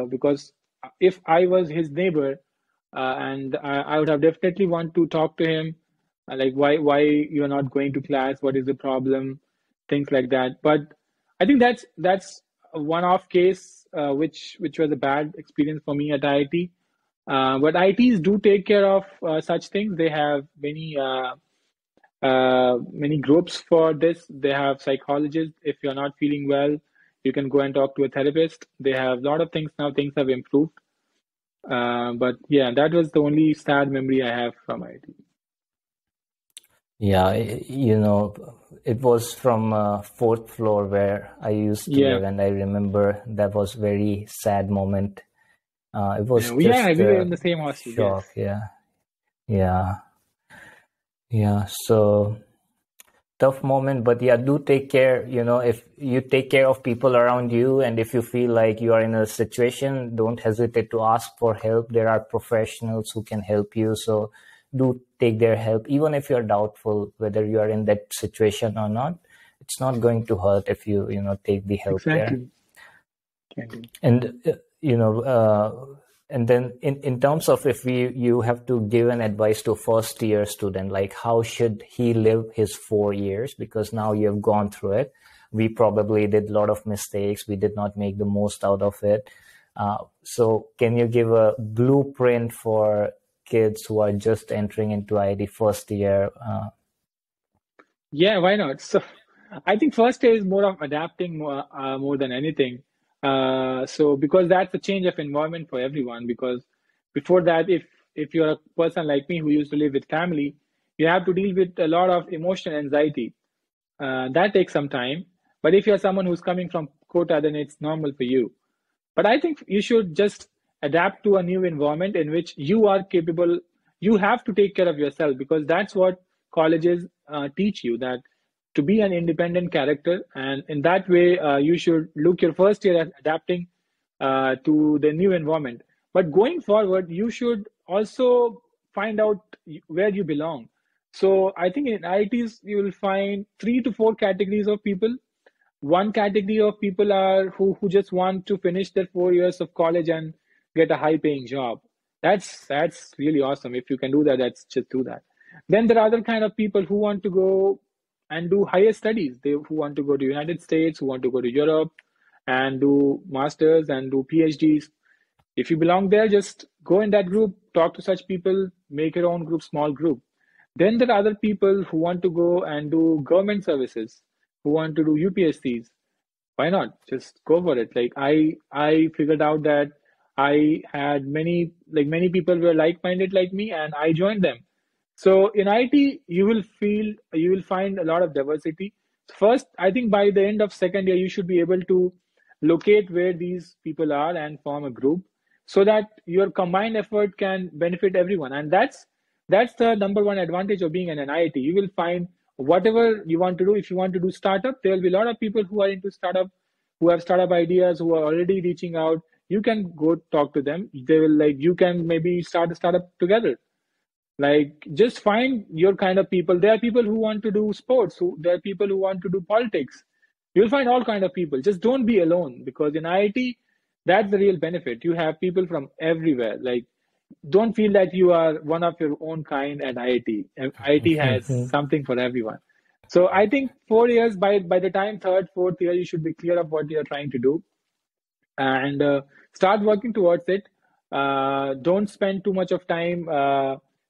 Because if I was his neighbor, and I would have definitely want to talk to him, like why you're not going to class, what is the problem, things like that. But I think that's a one-off case, which was a bad experience for me at IIT. But IITs do take care of such things. They have many groups for this. They have psychologists. If you're not feeling well, you can go and talk to a therapist. They have a lot of things now. Things have improved. But yeah, that was the only sad memory I have from IIT. Yeah, it was from fourth floor where I used to Yeah. live, and I remember that was very sad moment. It was Yeah, just we were in a the same hostel. Yes. shock. Yeah, yeah, yeah. So tough moment, but yeah, do take care. If you take care of people around you, and if you feel like you are in a situation, don't hesitate to ask for help. There are professionals who can help you. So do take their help, even if you're doubtful whether you are in that situation or not. It's not going to hurt if you take the help there. Exactly. Can do. And and then in terms of if you have to give an advice to a first year student, like how should he live his 4 years? Because now you have gone through it. We probably did a lot of mistakes. We did not make the most out of it. So can you give a blueprint for kids who are just entering into IIT first year? Yeah, why not? So I think first day is more of adapting more than anything. So because that's a change of environment for everyone. Because before that, if you're a person like me who used to live with family, you have to deal with a lot of emotional anxiety. That takes some time. But if you're someone who's coming from Kota, then it's normal for you. But I think you should just adapt to a new environment in which you are capable. You have to take care of yourself, because that's what colleges teach you, that to be an independent character. And in that way, you should look your first year at adapting to the new environment. But going forward, you should also find out where you belong. So I think in IITs, you will find 3 to 4 categories of people. One category of people are who just want to finish their 4 years of college and get a high paying job. That's really awesome. If you can do that, that's just do that. Then there are other kind of people who want to go and do higher studies. They who want to go to United States, who want to go to Europe and do masters and do PhDs. If you belong there, just go in that group, talk to such people, make your own group, small group. Then there are other people who want to go and do government services, who want to do UPSCs. Why not? Just go for it. Like I figured out that I had many people were like-minded like me, and I joined them. So in IT, you will find a lot of diversity. First, I think by the end of second year, you should be able to locate where these people are and form a group so that your combined effort can benefit everyone. And that's the number one advantage of being in an IIT. You will find whatever you want to do. If you want to do startup, there will be a lot of people who are into startup, who have startup ideas, who are already reaching out. You can go talk to them. They will like you can maybe start a startup together. Like, just find your kind of people. There are people who want to do sports, there are people who want to do politics. You'll find all kind of people. Just don't be alone, because in IIT, that's the real benefit. You have people from everywhere. Like, don't feel that you are one of your own kind at IIT. IIT has something for everyone. So I think 4 years, by the time third, fourth year, you should be clear of what you're trying to do, and start working towards it. Don't spend too much of time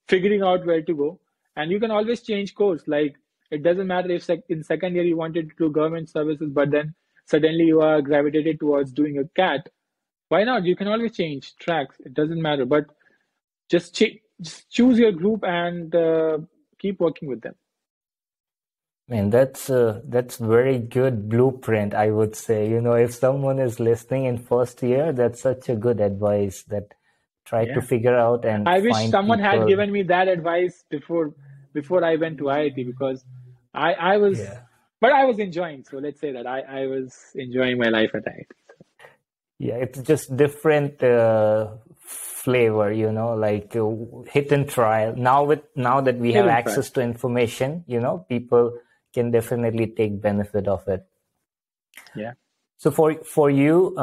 figuring out where to go. And you can always change course. Like, it doesn't matter if in second year you wanted to do government services, but then suddenly you are gravitated towards doing a CAT. Why not? You can always change tracks. It doesn't matter. But just choose your group and keep working with them. Man, that's very good blueprint, I would say. If someone is listening in first year, that's such a good advice, that try to figure out and I wish find someone had people. given me that advice before I went to IIT, because I was, but I was enjoying. So let's say that I was enjoying my life at IIT. Yeah, it's just different flavor, like hit and try. Now that we have access to information, people can definitely take benefit of it. Yeah. So for you,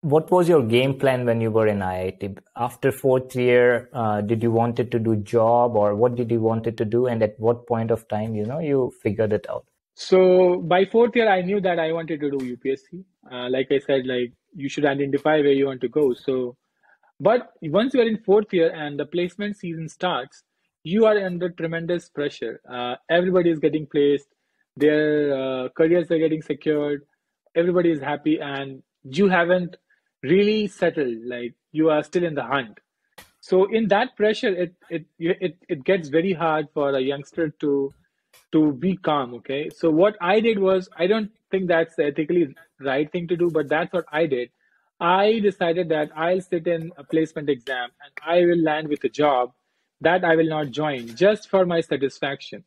what was your game plan when you were in IIT? After fourth year, did you wanted to do job, or what did you wanted to do? And at what point of time, you figured it out? So by fourth year, I knew that I wanted to do UPSC. Like I said, like, you should identify where you want to go. So, but once you are in fourth year and the placement season starts, you are under tremendous pressure. Everybody is getting placed, their careers are getting secured, everybody is happy, and you haven't really settled. Like, you are still in the hunt. So in that pressure, it gets very hard for a youngster to be calm. Okay, so what I did was, I don't think that's the ethically right thing to do, but that's what I did. I decided that I'll sit in a placement exam and I will land with a job that I will not join, just for my satisfaction.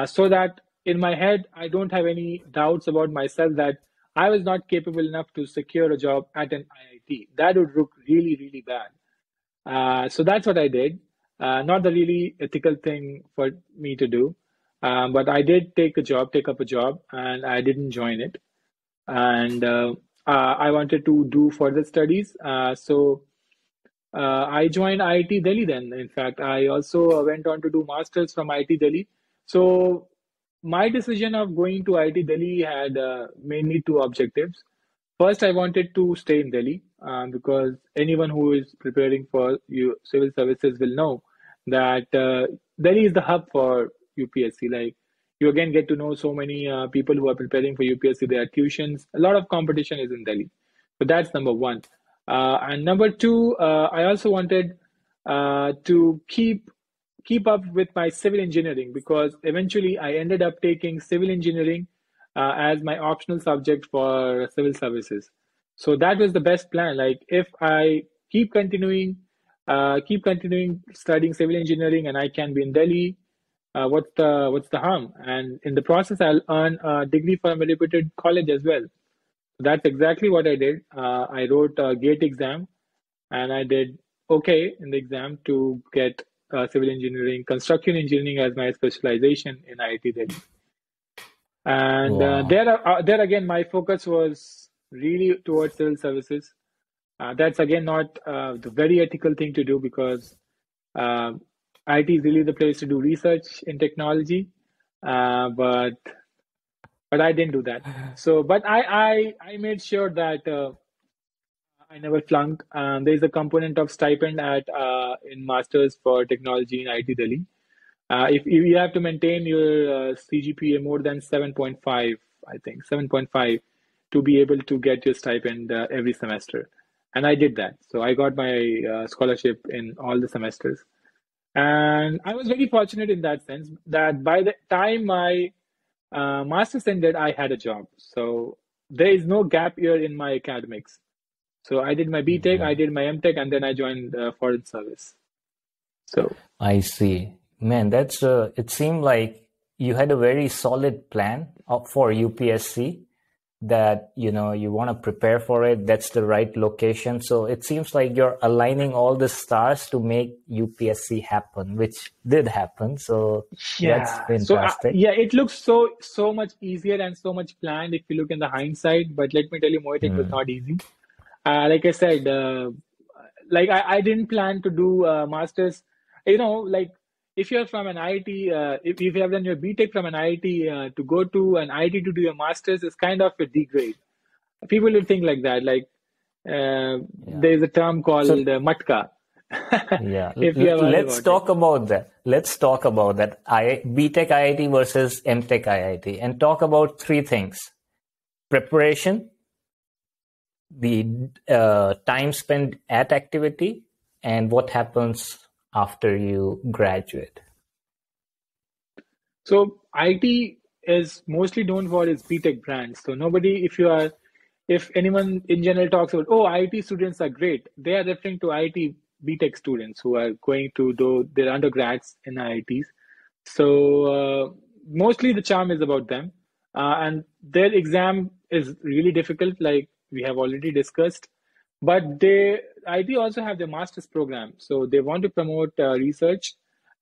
So that in my head, I don't have any doubts about myself that I was not capable enough to secure a job at an IIT. That would look really, really bad. So that's what I did. Not the really ethical thing for me to do. But I did take up a job, and I didn't join it. And I wanted to do further studies. So I joined IIT Delhi then. In fact, I also went on to do masters from IIT Delhi. So my decision of going to IIT Delhi had mainly two objectives. First, I wanted to stay in Delhi, because anyone who is preparing for civil services will know that Delhi is the hub for UPSC. Like, you again get to know so many people who are preparing for UPSC. There are tuitions. A lot of competition is in Delhi. So that's number one. And number two, I also wanted to keep up with my civil engineering, because eventually I ended up taking civil engineering as my optional subject for civil services. So that was the best plan. Like, if I keep continuing studying civil engineering, and I can be in Delhi, what's the harm? And in the process, I'll earn a degree from a reputed college as well. That's exactly what I did. I wrote a GATE exam, and I did okay in the exam to get civil engineering, construction engineering as my specialization in IIT Delhi. And there again, my focus was really towards civil services. That's again not the very ethical thing to do, because IT is really the place to do research in technology. But I didn't do that. So, but I made sure that I never flunk. There's a component of stipend at in Masters for Technology in IIT Delhi. If you have to maintain your CGPA more than 7.5, I think 7.5, to be able to get your stipend every semester. And I did that. So I got my scholarship in all the semesters. And I was very fortunate in that sense that by the time my master's ended, I had a job. So there is no gap year in my academics. So I did my B.Tech, I did my M.Tech, and then I joined foreign service. So I see. Man, that's it seemed like you had a very solid plan for UPSC that you want to prepare for it. That's the right location. So it seems like you're aligning all the stars to make UPSC happen, which did happen. So that's yeah, fantastic. yeah, it looks so much easier and so much planned if you look in the hindsight. But let me tell you, Mohit, it was not easy. Like I said, like I didn't plan to do masters. Like if you're from an IIT, if you have done your B.Tech from an IIT, to go to an IIT to do your masters is kind of a degrade. People will think like that. Like there's a term called So matka. yeah, If you have heard let's about it. talk about that. Let's talk about that. B.Tech IIT versus M.Tech IIT, and talk about three things: preparation, the time spent at activity, and what happens after you graduate. So IT is mostly known for its B.Tech brand. So nobody, if anyone in general talks about, oh, IT students are great, they are referring to IT B.Tech students who are going to do their undergrads in IITs. So mostly the charm is about them. And their exam is really difficult, like we have already discussed. But IT also have their master's program. So they want to promote research.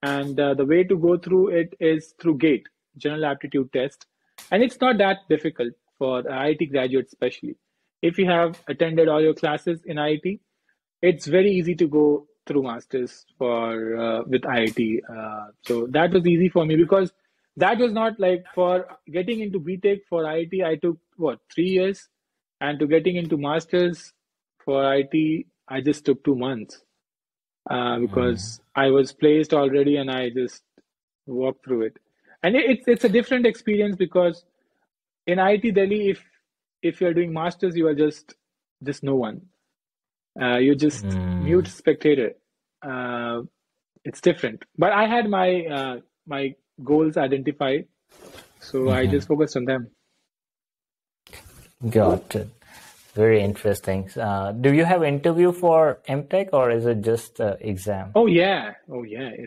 And the way to go through it is through GATE, General Aptitude Test. And it's not that difficult for IIT graduates, especially. If you have attended all your classes in IIT, it's very easy to go through masters for with IIT. So that was easy for me because that was not like for getting into B.Tech for IIT. I took what 3 years, and to getting into masters for IIT, I just took 2 months because I was placed already, and I just walked through it. And it's a different experience because in IIT Delhi, if you're doing masters, you are just no one. You're just mute spectator. It's different. But I had my goals identified, so I just focused on them. Got it. Very interesting. Do you have interview for M.Tech or is it just exam? Oh yeah,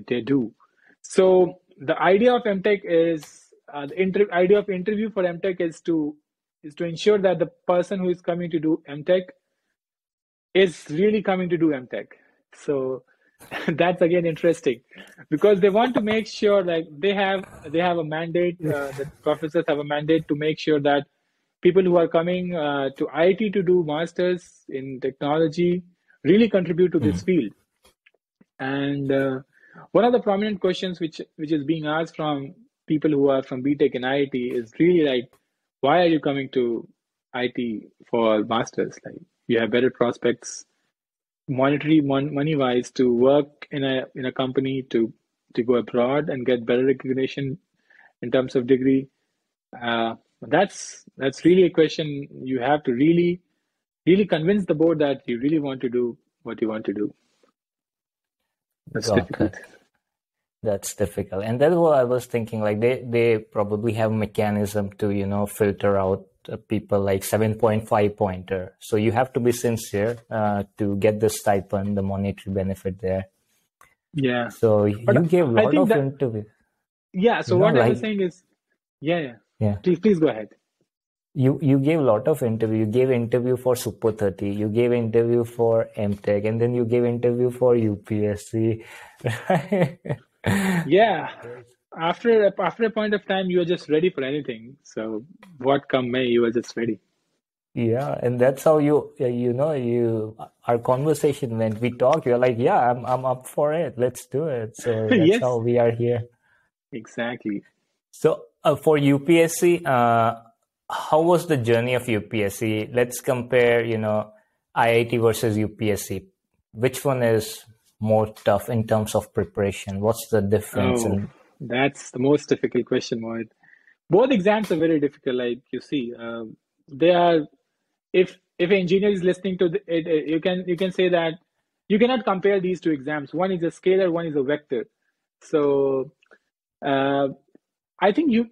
they do. So the idea of M.Tech is idea of interview for M.Tech is to ensure that the person who is coming to do M.Tech is really coming to do M.Tech. So that's again interesting because they want to make sure like they have a mandate. The professors have a mandate to make sure that people who are coming to IIT to do masters in technology really contribute to this field. And one of the prominent questions which is being asked from people who are from B.Tech and IIT is really like, why are you coming to IIT for masters? Like you have better prospects, monetary money wise, to work in a company, to go abroad and get better recognition in terms of degree. That's really a question you have to really convince the board that you really want to do what you want to do. That's difficult. That's difficult. And that's what I was thinking. Like they probably have a mechanism to, filter out people like 7.5 pointer. So you have to be sincere to get the stipend, the monetary benefit there. Yeah. So you gave a lot of interviews. Yeah. So what I was saying is, yeah. Please go ahead. You gave a lot of interview. You gave interview for Super 30. You gave interview for M.Tech, and then you gave interview for UPSC. Yeah. After a point of time, you are just ready for anything. So what come may, you are just ready. Yeah, and that's how our conversation went. We talked. You're like, yeah, I'm up for it. Let's do it. So that's Yes. how we are here. Exactly. So for UPSC, how was the journey of UPSC? Let's compare, IIT versus UPSC. Which one is more tough in terms of preparation? What's the difference? That's the most difficult question, Mohit. Both exams are very difficult. Like you see, they are. If an engineer is listening to it, you can say that you cannot compare these two exams. One is a scalar, one is a vector. So uh, I think if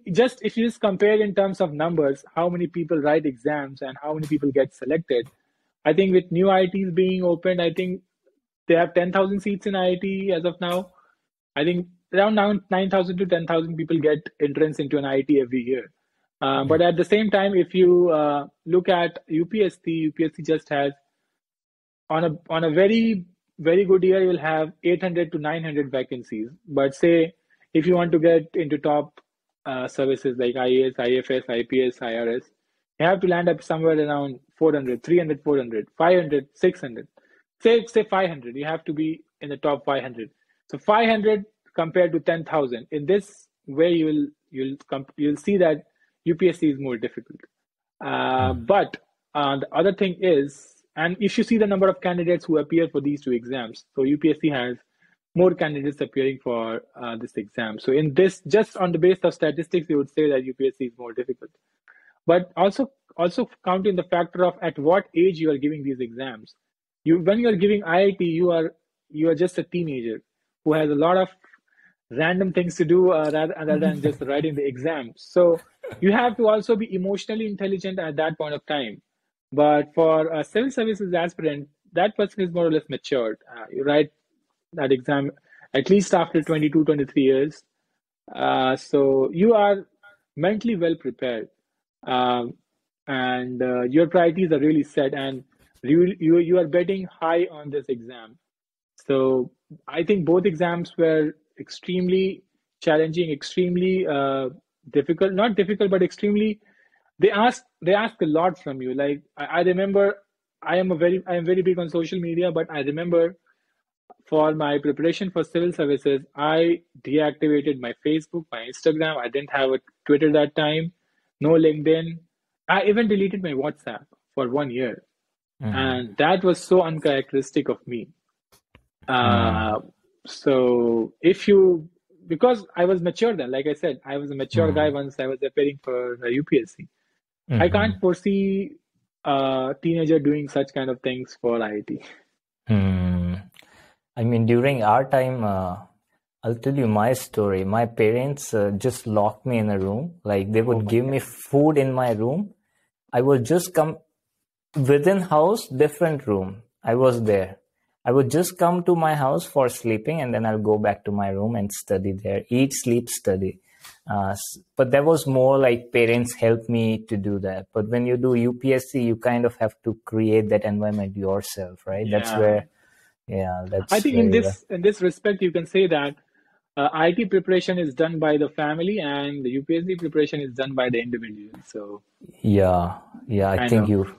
you just compare in terms of numbers, how many people write exams and how many people get selected. I think with new IITs being opened, I think they have 10,000 seats in IIT as of now. I think around now 9,000 to 10,000 people get entrance into an IIT every year. Yeah. But at the same time, if you look at UPSC just has on a very good year, you'll have 800 to 900 vacancies. But say if you want to get into top services like IAS, IFS, IPS, IRS, you have to land up somewhere around 400, 300, 400, 500, 600. Say 500. You have to be in the top 500. So 500 compared to 10,000. In this way, you'll see that UPSC is more difficult. But the other thing is, and if you see the number of candidates who appear for these two exams, so UPSC has more candidates appearing for this exam. So in this, just on the basis of statistics, you would say that UPSC is more difficult. But also counting the factor of at what age you are giving these exams. When you are giving IIT, you are just a teenager who has a lot of random things to do rather than just writing the exam. So you have to also be emotionally intelligent at that point of time. But for a civil services aspirant, that person is more or less matured. You write that exam at least after 22, 23 years. So you are mentally well prepared. Um, and your priorities are really set, and you are betting high on this exam. So I think both exams were extremely challenging, extremely difficult. Not difficult, but extremely. They ask a lot from you. Like I remember, I am very big on social media, but I remember for my preparation for civil services, I deactivated my Facebook, my Instagram. I didn't have a Twitter that time, no LinkedIn. I even deleted my WhatsApp for 1 year, and that was so uncharacteristic of me. Uh, so because I was mature then, like I said, I was a mature guy once I was preparing for the UPSC. I can't foresee a teenager doing such kind of things for IIT. I mean, during our time, I'll tell you my story. My parents just locked me in a room. Like they would give me food in my room. I would just come within house, different room. I was there. I would just come to my house for sleeping, and then I'll go back to my room and study there. Eat, sleep, study. But that was more like parents helped me to do that. But when you do UPSC, you kind of have to create that environment yourself, right? Yeah. That's where, yeah, that's I think in this respect, you can say that IT preparation is done by the family, and the UPSC preparation is done by the individual. So yeah, I think of.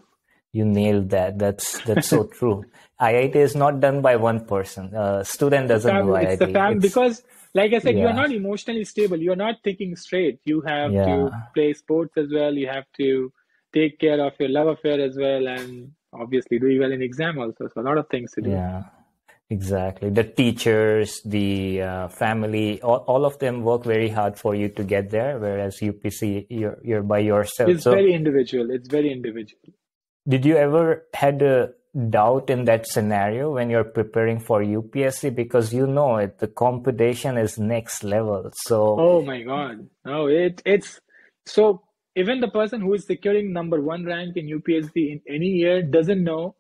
you nailed that. That's so true. IIT is not done by one person. Student doesn't do IIT. It's the family because, like I said, you are Yeah. not emotionally stable. You are not thinking straight. You have to Yeah, play sports as well. You have to take care of your love affair as well, and obviously do well in exam also. So a lot of things to do. yeah, exactly. The teachers, the family, all of them work very hard for you to get there. Whereas UPC, you're by yourself. It's very individual. It's very individual. Did you ever had a doubt in that scenario when you're preparing for UPSC, because you know it, the competition is next level. So Oh my God. No, it's so even the person who is securing number one rank in UPSC in any year doesn't know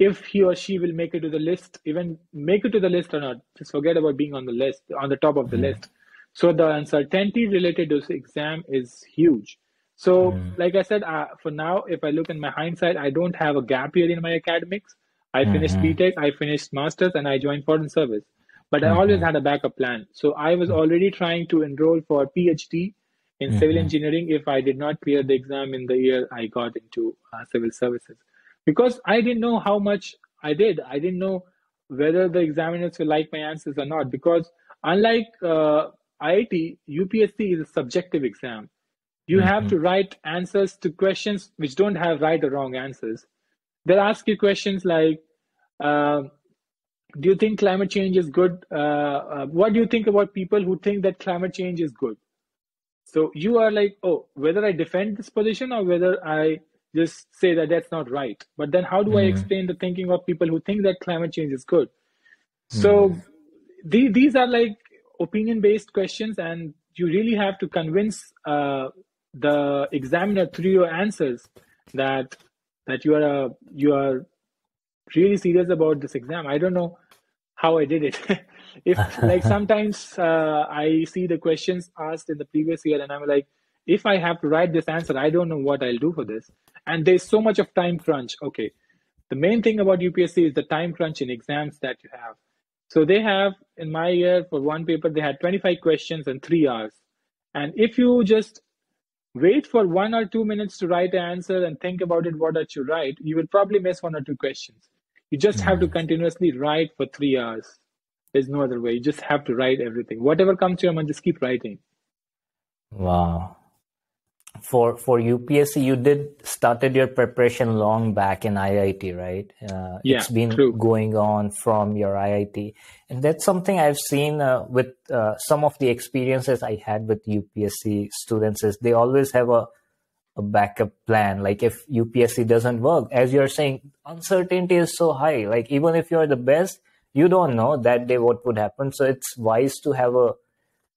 if he or she will make it to the list, even make it to the list or not. Just forget about being on the list, on the top of the list. So the uncertainty related to this exam is huge. So, like I said, for now, if I look in my hindsight, I don't have a gap year in my academics. I finished B.Tech, I finished masters, and I joined foreign service. But I always had a backup plan. So I was already trying to enroll for PhD in civil engineering if I did not clear the exam in the year I got into civil services. Because I didn't know how much I did. I didn't know whether the examiners will like my answers or not. Because unlike IIT, UPSC is a subjective exam. You have to write answers to questions which don't have right or wrong answers. They'll ask you questions like, do you think climate change is good? What do you think about people who think that climate change is good? So you are like, oh, whether I defend this position or whether I just say that that's not right. But then how do I explain the thinking of people who think that climate change is good? So these are like opinion-based questions, and you really have to convince the examiner through your answers that you are really serious about this exam. I don't know how I did it. If like sometimes I see the questions asked in the previous year, and I'm like, if I have to write this answer, I don't know what I'll do for this. And there's so much of time crunch. Okay, the main thing about UPSC is the time crunch in exams that you have. So they have, in my year, for one paper, they had 25 questions and 3 hours. And if you just wait for 1 or 2 minutes to write an answer and think about it, what that you write, you will probably miss 1 or 2 questions. You just have to continuously write for 3 hours. There's no other way. You just have to write everything. Whatever comes to your mind, just keep writing. Wow. For UPSC, you did started your preparation long back in IIT, right? Yeah, it's been true. going on from your IIT, and that's something I've seen with some of the experiences I had with UPSC students. Is they always have a backup plan. Like if UPSC doesn't work, as you're saying, uncertainty is so high. Like even if you're the best, you don't know that day what would happen. So it's wise to have a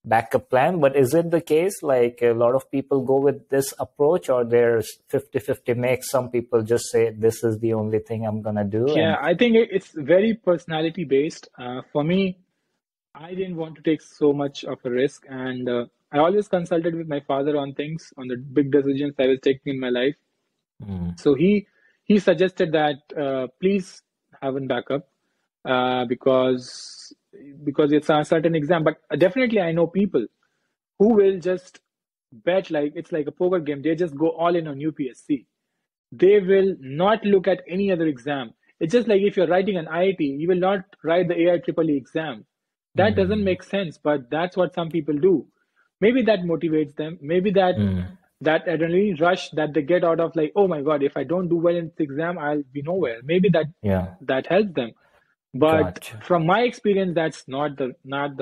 backup plan. But is it the case, like a lot of people go with this approach, or there's 50-50 mix? Some people just say this is the only thing I'm gonna do? Yeah, I think it's very personality based. For me, I didn't want to take so much of a risk, and I always consulted with my father on things, on the big decisions I was taking in my life. So he suggested that please have a backup because it's a certain exam. But definitely, I know people who will just bet like it's like a poker game. They just go all in on UPSC. They will not look at any other exam. It's just like if you're writing an IIT, you will not write the IIEEE exam. That doesn't make sense, but that's what some people do. Maybe that motivates them. Maybe that adrenaline rush that they get out of, like, oh my God, if I don't do well in this exam, I'll be nowhere. Maybe that helps them. But Gotcha. from my experience, that's not the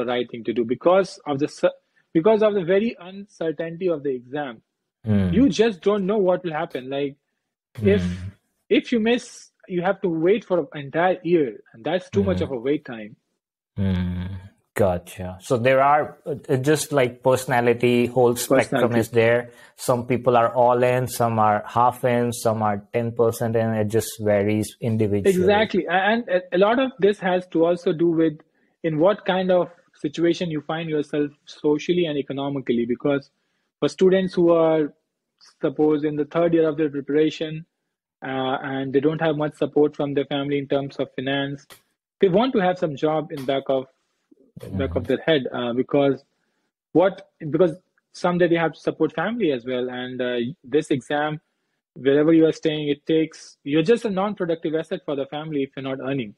right thing to do because of the very uncertainty of the exam. You just don't know what will happen. Like if you miss, you have to wait for an entire year, and that's too much of a wait time. Gotcha. So there are just like personality, whole spectrum is there. Some people are all in, some are half in, some are 10% in. It just varies individually. Exactly. And a lot of this has to also do with in what kind of situation you find yourself socially and economically. Because for students who are, suppose, in the third year of their preparation and they don't have much support from their family in terms of finance, they want to have some job in back of their head because someday they have to support family as well, and this exam, wherever you are staying, you're just a non-productive asset for the family if you're not earning.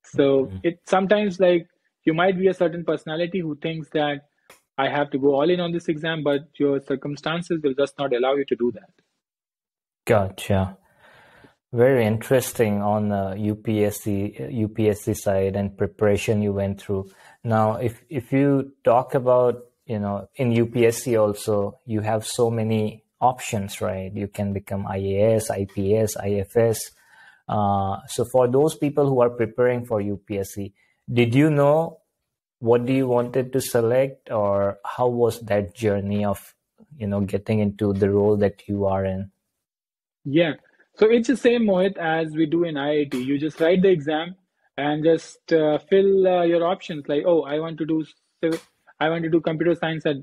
So it sometimes, like, you might be a certain personality who thinks that I have to go all in on this exam, but your circumstances will just not allow you to do that. Gotcha. Very interesting on the UPSC side and preparation you went through. Now, if you talk about, in UPSC also, you have so many options, right? You can become IAS, IPS, IFS. So for those people who are preparing for UPSC, did you know what do you wanted to select, or how was that journey of, getting into the role that you are in? Yeah. So it's the same, Mohit, as we do in IIT. You just write the exam and just fill your options. Like, oh, I want to do computer science at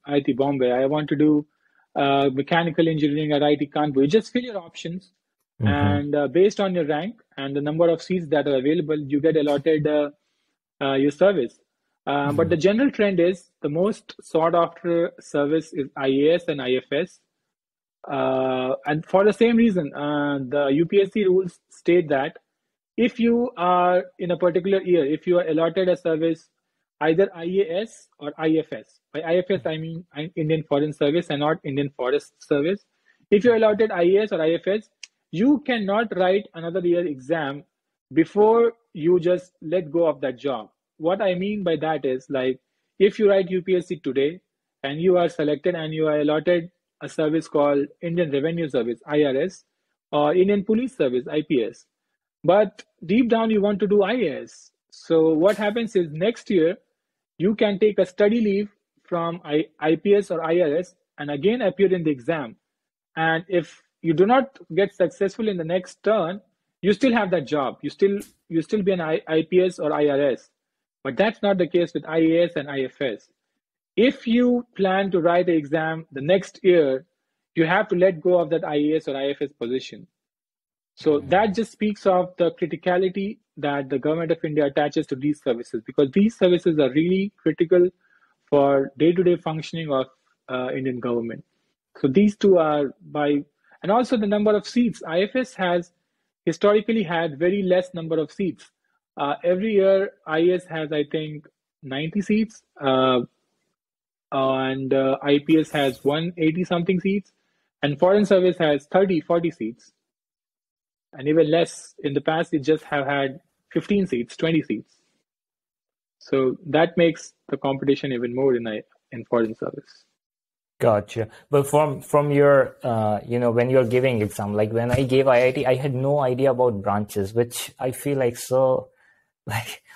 IIT Bombay. I want to do mechanical engineering at IIT Kanpur. You just fill your options, and based on your rank and the number of seats that are available, you get allotted your service. But the general trend is the most sought after service is IAS and IFS. And for the same reason, the UPSC rules state that if you are in a particular year, if you are allotted a service, either IAS or IFS. By IFS, I mean Indian Foreign Service and not Indian Forest Service. If you're allotted IAS or IFS, you cannot write another year exam before you just let go of that job. What I mean by that is, like, if you write UPSC today and you are selected and you are allotted a service called Indian Revenue Service, IRS, or Indian Police Service, IPS. But deep down, you want to do IAS. So what happens is next year, you can take a study leave from IPS or IRS and again appear in the exam. And if you do not get successful in the next turn, you still have that job. You still be an IPS or IRS. But that's not the case with IAS and IFS. If you plan to write the exam the next year, you have to let go of that IAS or IFS position. So that just speaks of the criticality that the government of India attaches to these services, because these services are really critical for day-to-day functioning of Indian government. So these two are and also the number of seats. IFS has historically had very less number of seats. Every year, IAS has, I think, 90 seats, and IPS has 180 something seats, and Foreign Service has 30, 40 seats. And even less in the past, it just have had 15 seats, 20 seats. So that makes the competition even more in Foreign Service. Gotcha. But from your, when you're giving exam, like when I gave IIT, I had no idea about branches, which I feel like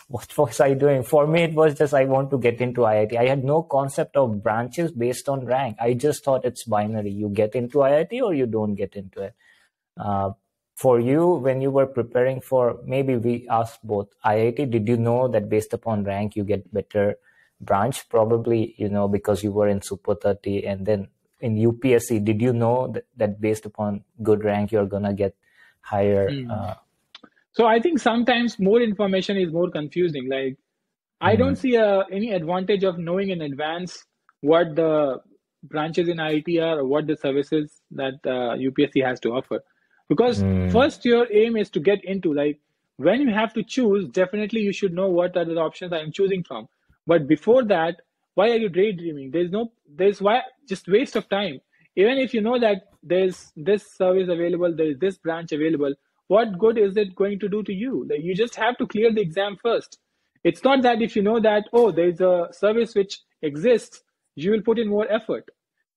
what was I doing? For me, it was just I want to get into IIT. I had no concept of branches based on rank. I just thought it's binary. You get into IIT or you don't get into it. For you, when you were preparing for, maybe we asked both, IIT, did you know that based upon rank, you get better branch? Probably, because you were in Super 30, and then in UPSC, did you know that based upon good rank, you're going to get higher? So I think sometimes more information is more confusing. Like, I don't see any advantage of knowing in advance what the branches in IIT are or what the services that UPSC has to offer. Because first your aim is to get into, like, when you have to choose, definitely you should know what are the options I'm choosing from. But before that, why are you daydreaming? Just waste of time. Even if you know that there's this service available, there's this branch available, what good is it going to do to you? Like, you just have to clear the exam first. It's not that if you know that, there's a service which exists, you will put in more effort.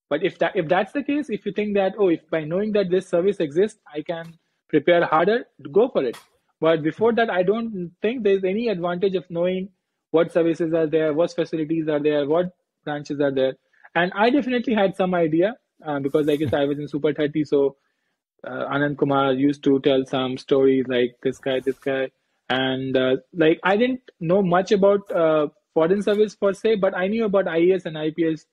But if that's the case, if you think that, if by knowing that this service exists, I can prepare harder, go for it. But before that, I don't think there's any advantage of knowing what services are there, what facilities are there, what branches are there. And I definitely had some idea because I guess I was in Super 30. So Anand Kumar used to tell some stories like this guy. And I didn't know much about foreign service per se, but I knew about IAS and IPS,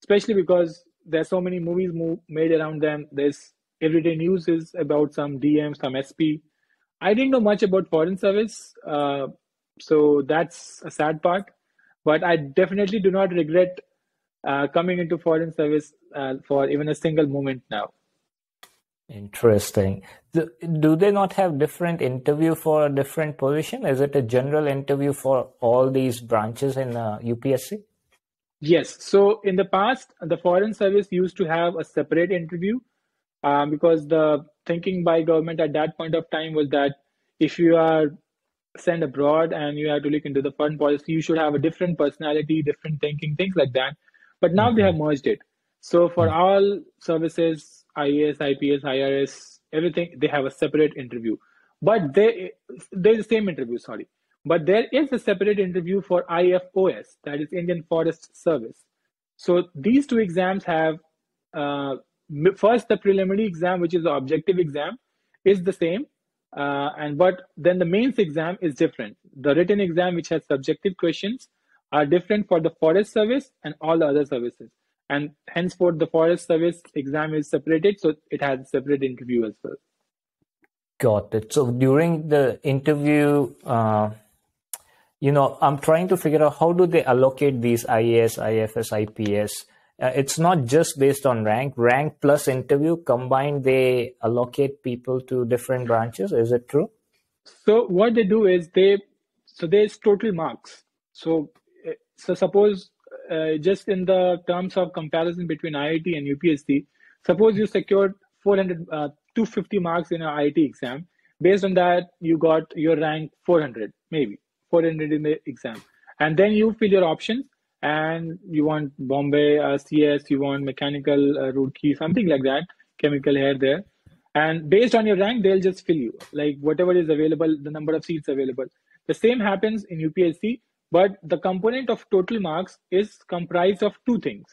especially because there's so many movies made around them. There's everyday news is about some DM, some SP. I didn't know much about foreign service, so that's a sad part. But I definitely do not regret coming into foreign service for even a single moment now. Interesting. Do they not have different interview for a different position? Is it a general interview for all these branches in UPSC? Yes. So in the past, the foreign service used to have a separate interview because the thinking by government at that point of time was that if you are sent abroad and you have to look into the foreign policy, you should have a different personality, different thinking, things like that. But now they have merged it. So for all services, IAS, IPS, IRS, everything, they have a separate interview. But there's the same interview, sorry. But there is a separate interview for IFOS, that is Indian Forest Service. So these two exams have, first the preliminary exam, which is the objective exam, is the same. But then the mains exam is different. The written exam, which has subjective questions, are different for the Forest Service and all the other services. And henceforth, the Forest Service exam is separated, so it has a separate interview as well. Got it. So during the interview, I'm trying to figure out how do they allocate these IAS, IFS, IPS. It's not just based on rank plus interview combined. They allocate people to different branches. Is it true? So what they do is there's total marks. So suppose just in the terms of comparison between IIT and UPSC, suppose you secured 250 marks in an IIT exam. Based on that, you got your rank 400, maybe 400 in the exam. And then you fill your options and you want Bombay, CS, you want mechanical, Roorkee, something like that, chemical here, there. And based on your rank, they'll just fill you, like whatever is available, the number of seats available. The same happens in UPSC. But the component of total marks is comprised of two things.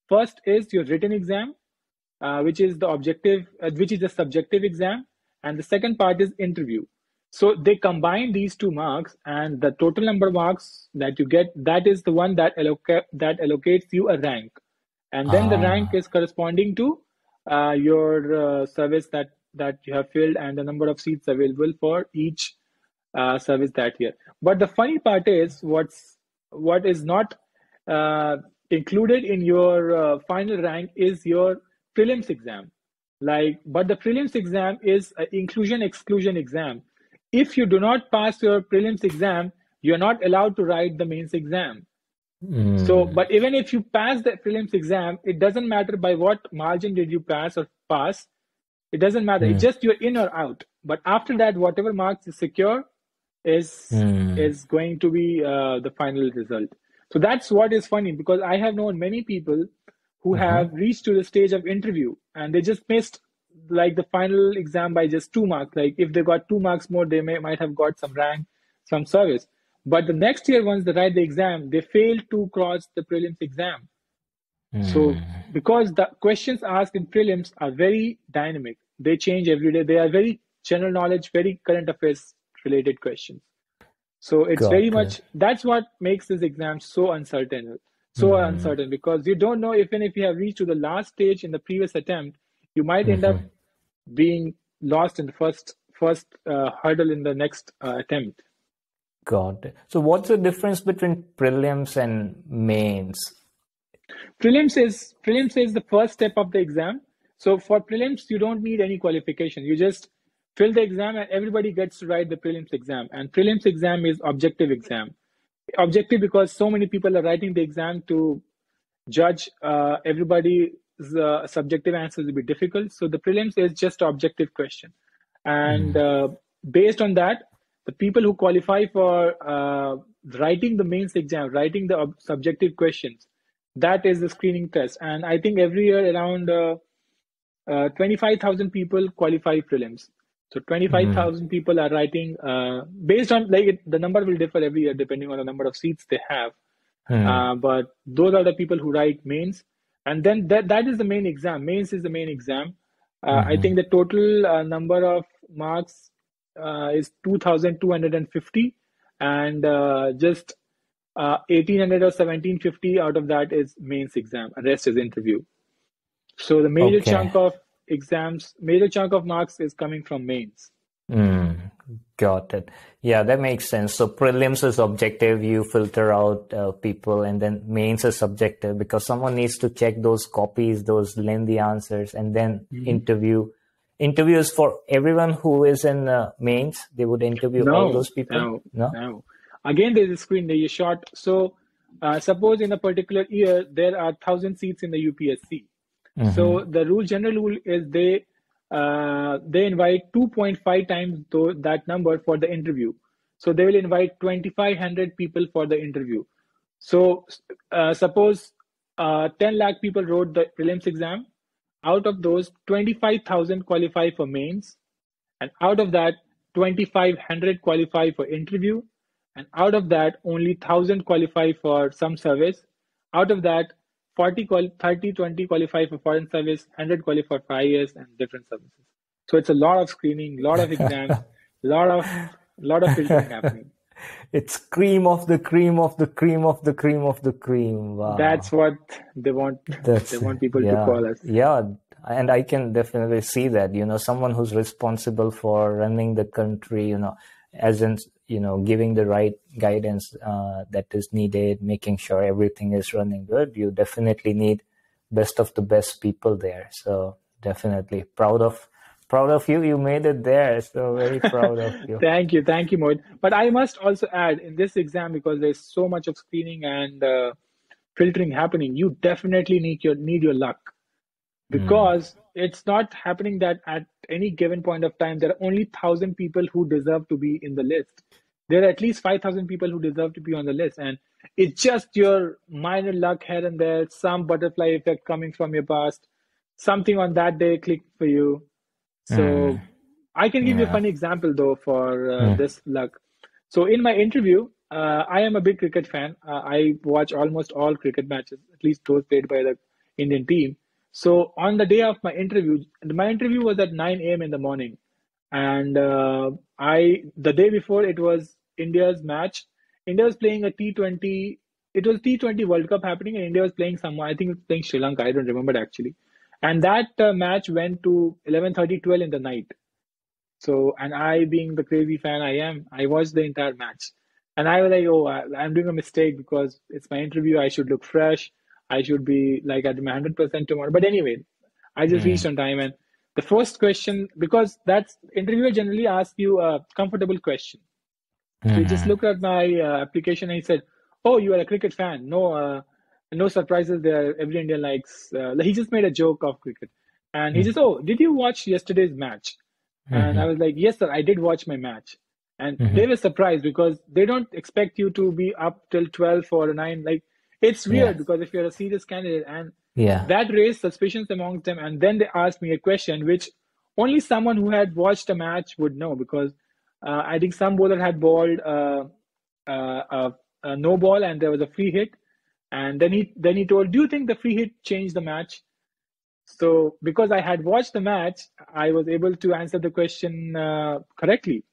First is your written exam, which is the subjective exam, and the second part is interview. So they combine these two marks, and the total number of marks that you get, that is the one that allocates you a rank, and then the rank is corresponding to your service that you have filled and the number of seats available for each service that year. But the funny part is what is not uh, included in your final rank is your prelims exam. But the prelims exam is an inclusion exclusion exam. If you do not pass your prelims exam, you're not allowed to write the mains exam. So, but even if you pass the prelims exam, it doesn't matter by what margin did you pass or pass. It doesn't matter. It's just you're in or out. But after that, whatever marks you secure is going to be the final result. So that's what is funny, because I have known many people who have reached to the stage of interview and they just missed like the final exam by just 2 marks. Like if they got 2 marks more, they might have got some rank, some service. But the next year, once they write the exam, they fail to cross the prelims exam. So because the questions asked in prelims are very dynamic, they change every day. They are very general knowledge, very current affairs related questions. So it's very much, that's what makes this exam so uncertain. So uncertain, because you don't know, even if you have reached to the last stage in the previous attempt, you might end up being lost in the first hurdle in the next attempt. Got it. So what's the difference between prelims and mains? Prelims is the first step of the exam. So for prelims, you don't need any qualification. You just fill the exam and everybody gets to write the prelims exam. And prelims exam is objective exam. Objective because so many people are writing the exam to judge everybody's subjective answers will be difficult. So the prelims is just objective question. And based on that, the people who qualify for writing the mains exam, writing the subjective questions, that is the screening test. And I think every year around 25,000 people qualify prelims. So 25,000 people are writing based on the number will differ every year depending on the number of seats they have. But those are the people who write mains. And then that is the main exam. Mains is the main exam. I think the total number of marks is 2,250, and just 1,800 or 1,750 out of that is mains exam, and rest is interview. So the major chunk of marks is coming from mains. Got it. Yeah, that makes sense. So prelims is objective, you filter out people, and then mains is subjective because someone needs to check those copies, those lengthy answers, and then interview. Interviews for everyone who is in mains, they would interview all those people? No. Again, there's a screen, there's a short. So suppose in a particular year, there are 1,000 seats in the UPSC. So the general rule is they invite 2.5 times that number for the interview. So they will invite 2,500 people for the interview. So suppose 10 lakh people wrote the prelims exam. Out of those, 25,000 qualify for mains, and out of that, 2,500 qualify for interview, and out of that, only 1,000 qualify for some service. Out of that, 20 qualify for foreign service, 100 qualify for IAS and different services. So it's a lot of screening, lot of exams, lot of filtering happening. It's cream of the cream of the cream of the cream of the cream. Wow. That's what they want. They want people to call us. Yeah, and I can definitely see that. Someone who's responsible for running the country, as in, giving the right guidance that is needed, making sure everything is running good. You definitely need best of the best people there. So definitely proud of you. You made it there. So very proud of you. Thank you, Mohit. But I must also add, in this exam, because there's so much of screening and filtering happening, you definitely need your luck, because it's not happening that at any given point of time there are only 1,000 people who deserve to be in the list. There are at least 5,000 people who deserve to be on the list, and it's just your minor luck here and there, some butterfly effect coming from your past, something on that day clicked for you. So I can give you a funny example though for this luck. So in my interview, I am a big cricket fan. I watch almost all cricket matches, at least those played by the Indian team. So on the day of my interview was at 9 a.m. in the morning, and the day before it was India's match. India was playing a T20. It was T20 World Cup happening, and India was playing someone. I think it was playing Sri Lanka. I don't remember actually. And that match went to 11:30, 12 in the night. So, and I, being the crazy fan I am, I watched the entire match. And I was like, oh, I'm doing a mistake because it's my interview. I should look fresh. I should be like at my 100% tomorrow. But anyway, I just reached on time. And the first question, because that's interviewer generally asks you a comfortable question. So he just looked at my application and he said, oh, you are a cricket fan. No surprises there. Every Indian likes. He just made a joke of cricket. And he just, oh, did you watch yesterday's match? And I was like, yes, sir, I did watch my match. And they were surprised because they don't expect you to be up till 12 or 9. Like, it's weird because if you're a serious candidate, and that raised suspicions amongst them. And then they asked me a question which only someone who had watched a match would know, because I think some bowler had bowled a no ball and there was a free hit. And then he told, do you think the free hit changed the match? So because I had watched the match, I was able to answer the question correctly.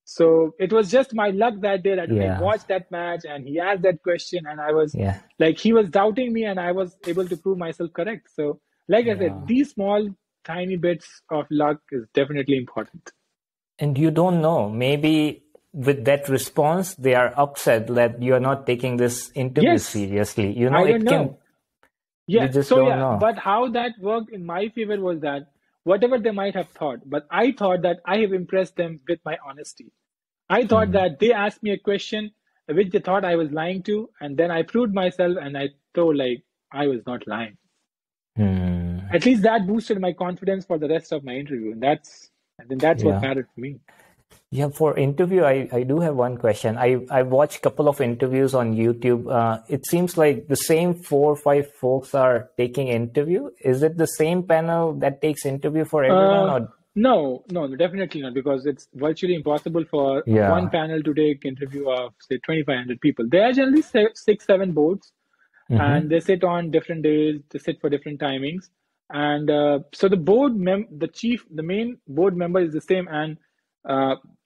So it was just my luck that day that I watched that match and he asked that question, and I was like, he was doubting me and I was able to prove myself correct. So like I said, these small, tiny bits of luck is definitely important. And you don't know, maybe with that response, they are upset that you are not taking this interview seriously. You know, I don't know. Know. But how that worked in my favor was that whatever they might have thought, but I thought that I have impressed them with my honesty. I thought that they asked me a question which they thought I was lying to, and then I proved myself and I told like I was not lying. At least that boosted my confidence for the rest of my interview. And that's what mattered for me. Yeah, for interview, I do have one question. I watched a couple of interviews on YouTube. It seems like the same 4 or 5 folks are taking interview. Is it the same panel that takes interview for everyone? No, definitely not, because it's virtually impossible for one panel to take interview of, say, 2,500 people. There are generally 6-7 boards, and they sit on different days. They sit for different timings. And so the main board member is the same, and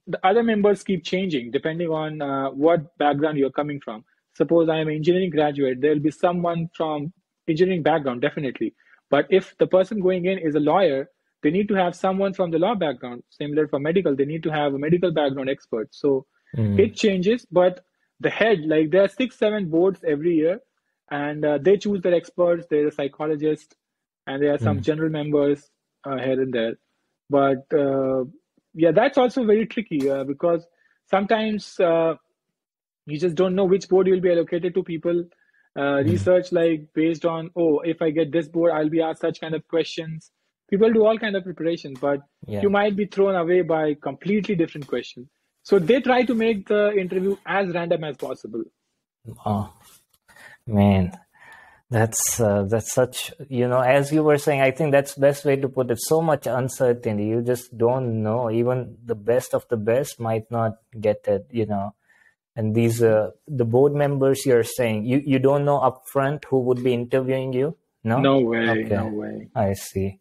the other members keep changing depending on what background you're coming from. Suppose I am an engineering graduate, there'll be someone from engineering background, definitely. But if the person going in is a lawyer, they need to have someone from the law background. Similar for medical, they need to have a medical background expert. So it changes, but the head, like there are 6-7 boards every year, and they choose their experts. There's a psychologist, and there are some general members here and there. But that's also very tricky because sometimes you just don't know which board you'll be allocated to. People research like based on, if I get this board, I'll be asked such kind of questions. People do all kind of preparations, but you might be thrown away by completely different questions. So they try to make the interview as random as possible. Oh, man. That's such, as you were saying, I think that's the best way to put it. So much uncertainty. You just don't know. Even the best of the best might not get it, And these, the board members you're saying, you don't know upfront who would be interviewing you? No? No way, no way. I see.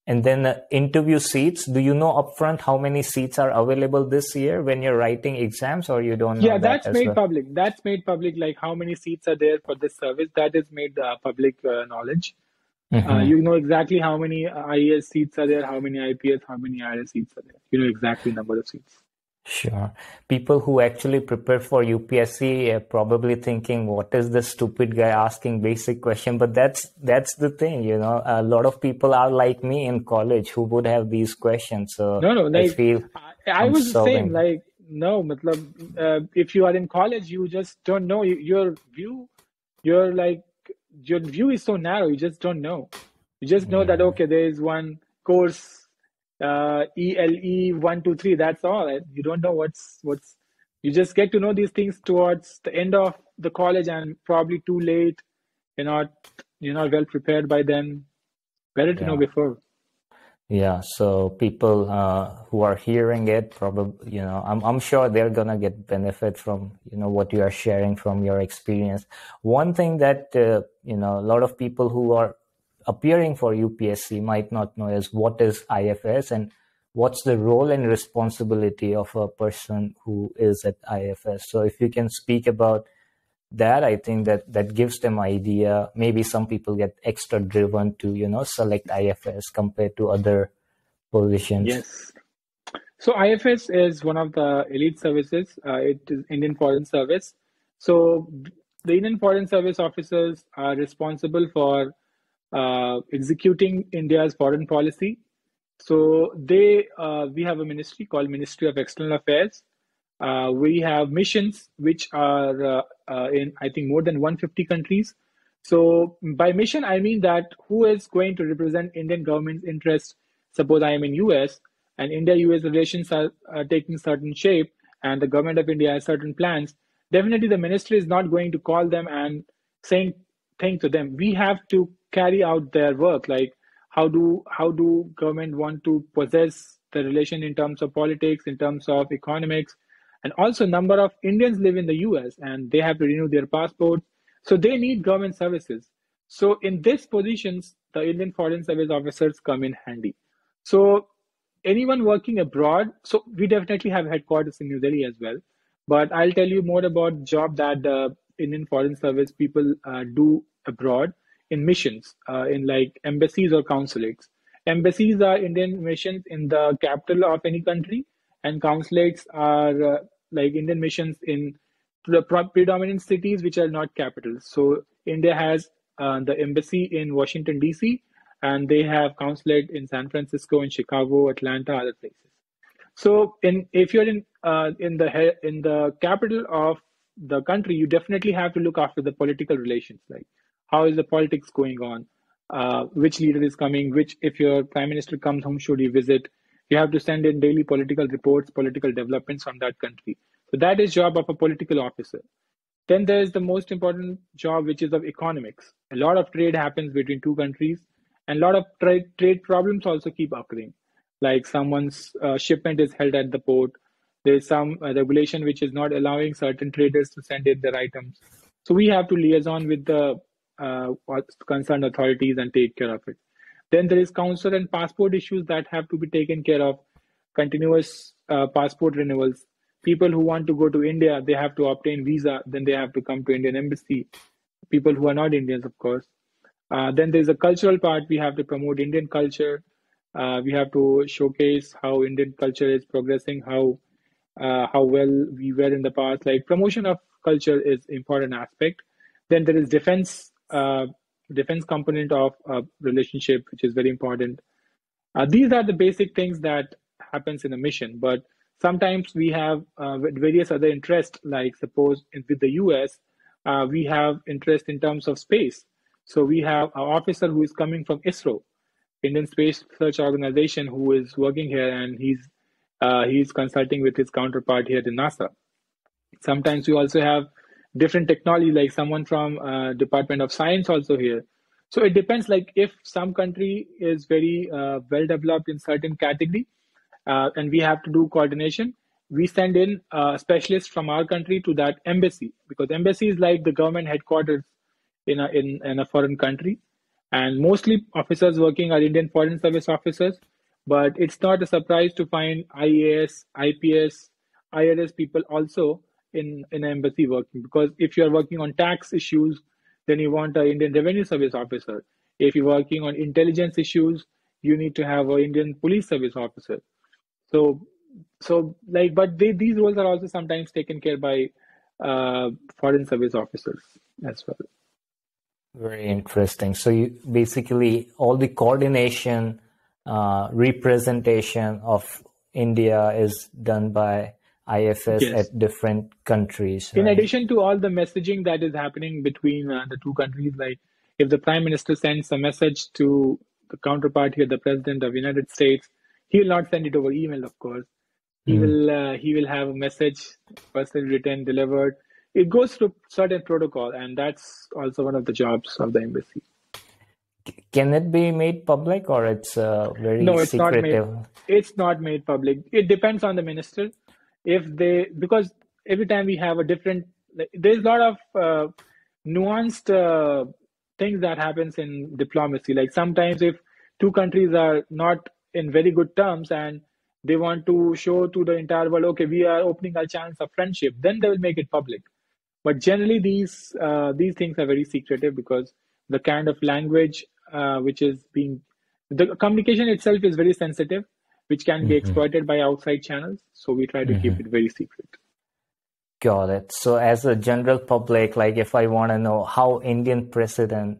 And then interview seats, do you know upfront how many seats are available this year when you're writing exams, or you don't know? Yeah, that's made public. That's made public, like how many seats are there for this service. That is made public knowledge. You know exactly how many IAS seats are there, how many IPS, how many IRS seats are there. You know exactly the number of seats. Sure. People who actually prepare for UPSC are probably thinking, what is this stupid guy asking basic question? But that's the thing, a lot of people are like me in college who would have these questions. So I was the same. Like, no, if you are in college, you just don't know your view. Your view is so narrow. You just don't know. You just know that, okay, there is one course, ELE 1, 2, 3. That's all. You don't know what's. You just get to know these things towards the end of the college, and probably too late. You're not well prepared by then. Better to know before. Yeah, so people who are hearing it, probably, I'm sure they're gonna get benefit from, what you are sharing from your experience. One thing that, a lot of people who are appearing for UPSC might not know is what is IFS and what's the role and responsibility of a person who is at IFS. So if you can speak about that, I think that gives them idea. Maybe some people get extra driven to select IFS compared to other positions. Yes. So IFS is one of the elite services. It is Indian Foreign Service. So the Indian Foreign Service officers are responsible for executing India's foreign policy. So we have a ministry called Ministry of External Affairs. We have missions which are in, I think, more than 150 countries. So by mission, I mean that who is going to represent Indian government's interest. Suppose I am in US and India-US relations are taking certain shape and the government of India has certain plans. Definitely the ministry is not going to call them and saying thing to them. We have to carry out their work. Like how do government want to possess the relation in terms of politics, in terms of economics, and also number of Indians live in the US and they have to renew their passports. So they need government services. So in these positions, the Indian Foreign Service officers come in handy. So anyone working abroad, so we definitely have headquarters in New Delhi as well. But I'll tell you more about job that the Indian Foreign Service people do abroad in missions, in like embassies or consulates. Embassies are Indian missions in the capital of any country, and consulates are like Indian missions in the predominant cities which are not capitals. So India has the embassy in Washington D.C. and they have consulate in San Francisco, in Chicago, Atlanta, other places. So if you're in the capital of the country, you definitely have to look after the political relations, like how is the politics going on, which leader is coming, which if your prime minister comes, whom should you visit? You have to send in daily political reports, political developments from that country. So that is job of a political officer. Then there is the most important job, which is of economics. A lot of trade happens between two countries, and a lot of trade problems also keep occurring. Like someone's shipment is held at the port. There is some regulation which is not allowing certain traders to send in their items. So we have to liaison with the concerned authorities and take care of it. Then there is consular and passport issues that have to be taken care of. Continuous passport renewals. People who want to go to India, they have to obtain visa. Then they have to come to Indian embassy. People who are not Indians, of course. Then there's a cultural part. We have to promote Indian culture. We have to showcase how Indian culture is progressing, how well we were in the past. Like promotion of culture is important aspect. Then there is defense component of relationship, which is very important. These are the basic things that happens in a mission. But sometimes we have various other interests. Like suppose with the US, we have interest in terms of space. So we have an officer who is coming from ISRO, Indian Space Research Organization, who is working here, and he's consulting with his counterpart here in NASA. Sometimes we also have different technology, like someone from Department of Science also here. So it depends. Like if some country is very well developed in certain category, and we have to do coordination, we send in specialists from our country to that embassy, because embassy is like the government headquarters in a foreign country, and mostly officers working are Indian Foreign Service officers. But it's not a surprise to find IAS, IPS, IRS people also in an embassy working, because if you are working on tax issues, then you want an Indian Revenue Service officer. If you're working on intelligence issues, you need to have an Indian Police Service officer. So, but these roles are also sometimes taken care by foreign service officers as well. Very interesting. So you basically all the coordination, representation of India is done by IFS Yes. at different countries. In Right? addition to all the messaging that is happening between the two countries, like if the prime minister sends a message to the counterpart here, the president of the United States, he will not send it over email, of course. He will have a message, personally written, delivered. It goes through certain protocol, and that's also one of the jobs of the embassy. Can it be made public, or it's very No, secretive? it's not made public. It depends on the minister. Because every time we have a different, like, there's a lot of nuanced things that happens in diplomacy. Like sometimes if two countries are not in very good terms and they want to show to the entire world, okay, we are opening our chance of friendship, then they will make it public. But generally, these things are very secretive because the kind of language which is being, the communication itself is very sensitive, which can be exploited by outside channels. So we try to keep it very secret. Got it. So as a general public, like if I want to know how Indian president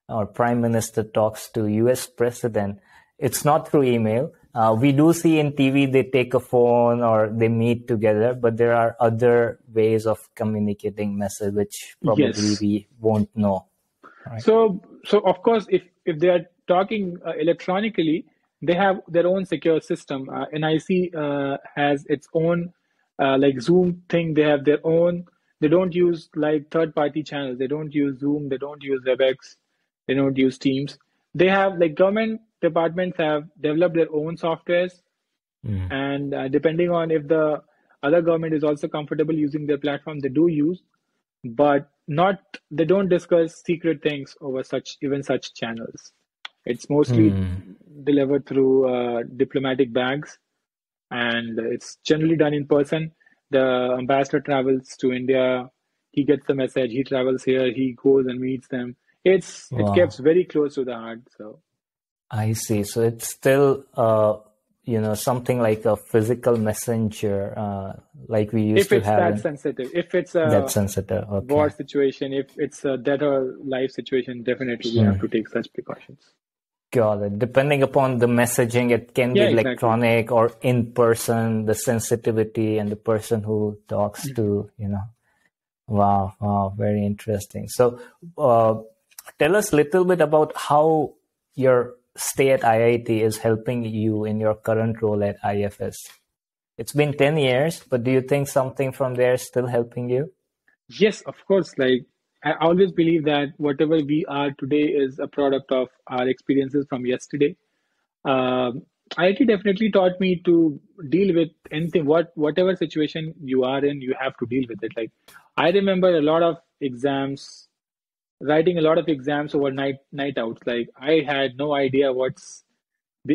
or prime minister talks to US president, it's not through email. We do see in TV they take a phone or they meet together, but there are other ways of communicating message which probably Yes. we won't know. Right? So of course, if they are talking electronically, they have their own secure system. NIC has its own like Zoom thing. They have their own. They don't use like third-party channels. They don't use Zoom. They don't use WebEx. They don't use Teams. They have, like, government departments have developed their own softwares, and depending on if the other government is also comfortable using their platform, they do use, but not. They don't discuss secret things over such channels. It's mostly delivered through diplomatic bags, and it's generally done in person. The ambassador travels to India. He gets the message. He travels here. He goes and meets them. It keeps very close to the heart. So I see. So it's still, something like a physical messenger, like we used to have. If it's that sensitive, if it's a war situation, if it's a death or life situation, definitely we have to take such precautions. Got it. Depending upon the messaging, it can be electronic or in person, the sensitivity and the person who talks to, Wow, very interesting. So tell us a little bit about how your stay at IIT is helping you in your current role at IFS. It's been 10 years, but do you think something from there is still helping you? Yes, of course. Like, I always believe that whatever we are today is a product of our experiences from yesterday. IIT definitely taught me to deal with anything, whatever situation you are in, you have to deal with it. Like, I remember a lot of exams, writing a lot of exams over night outs. Like, I had no idea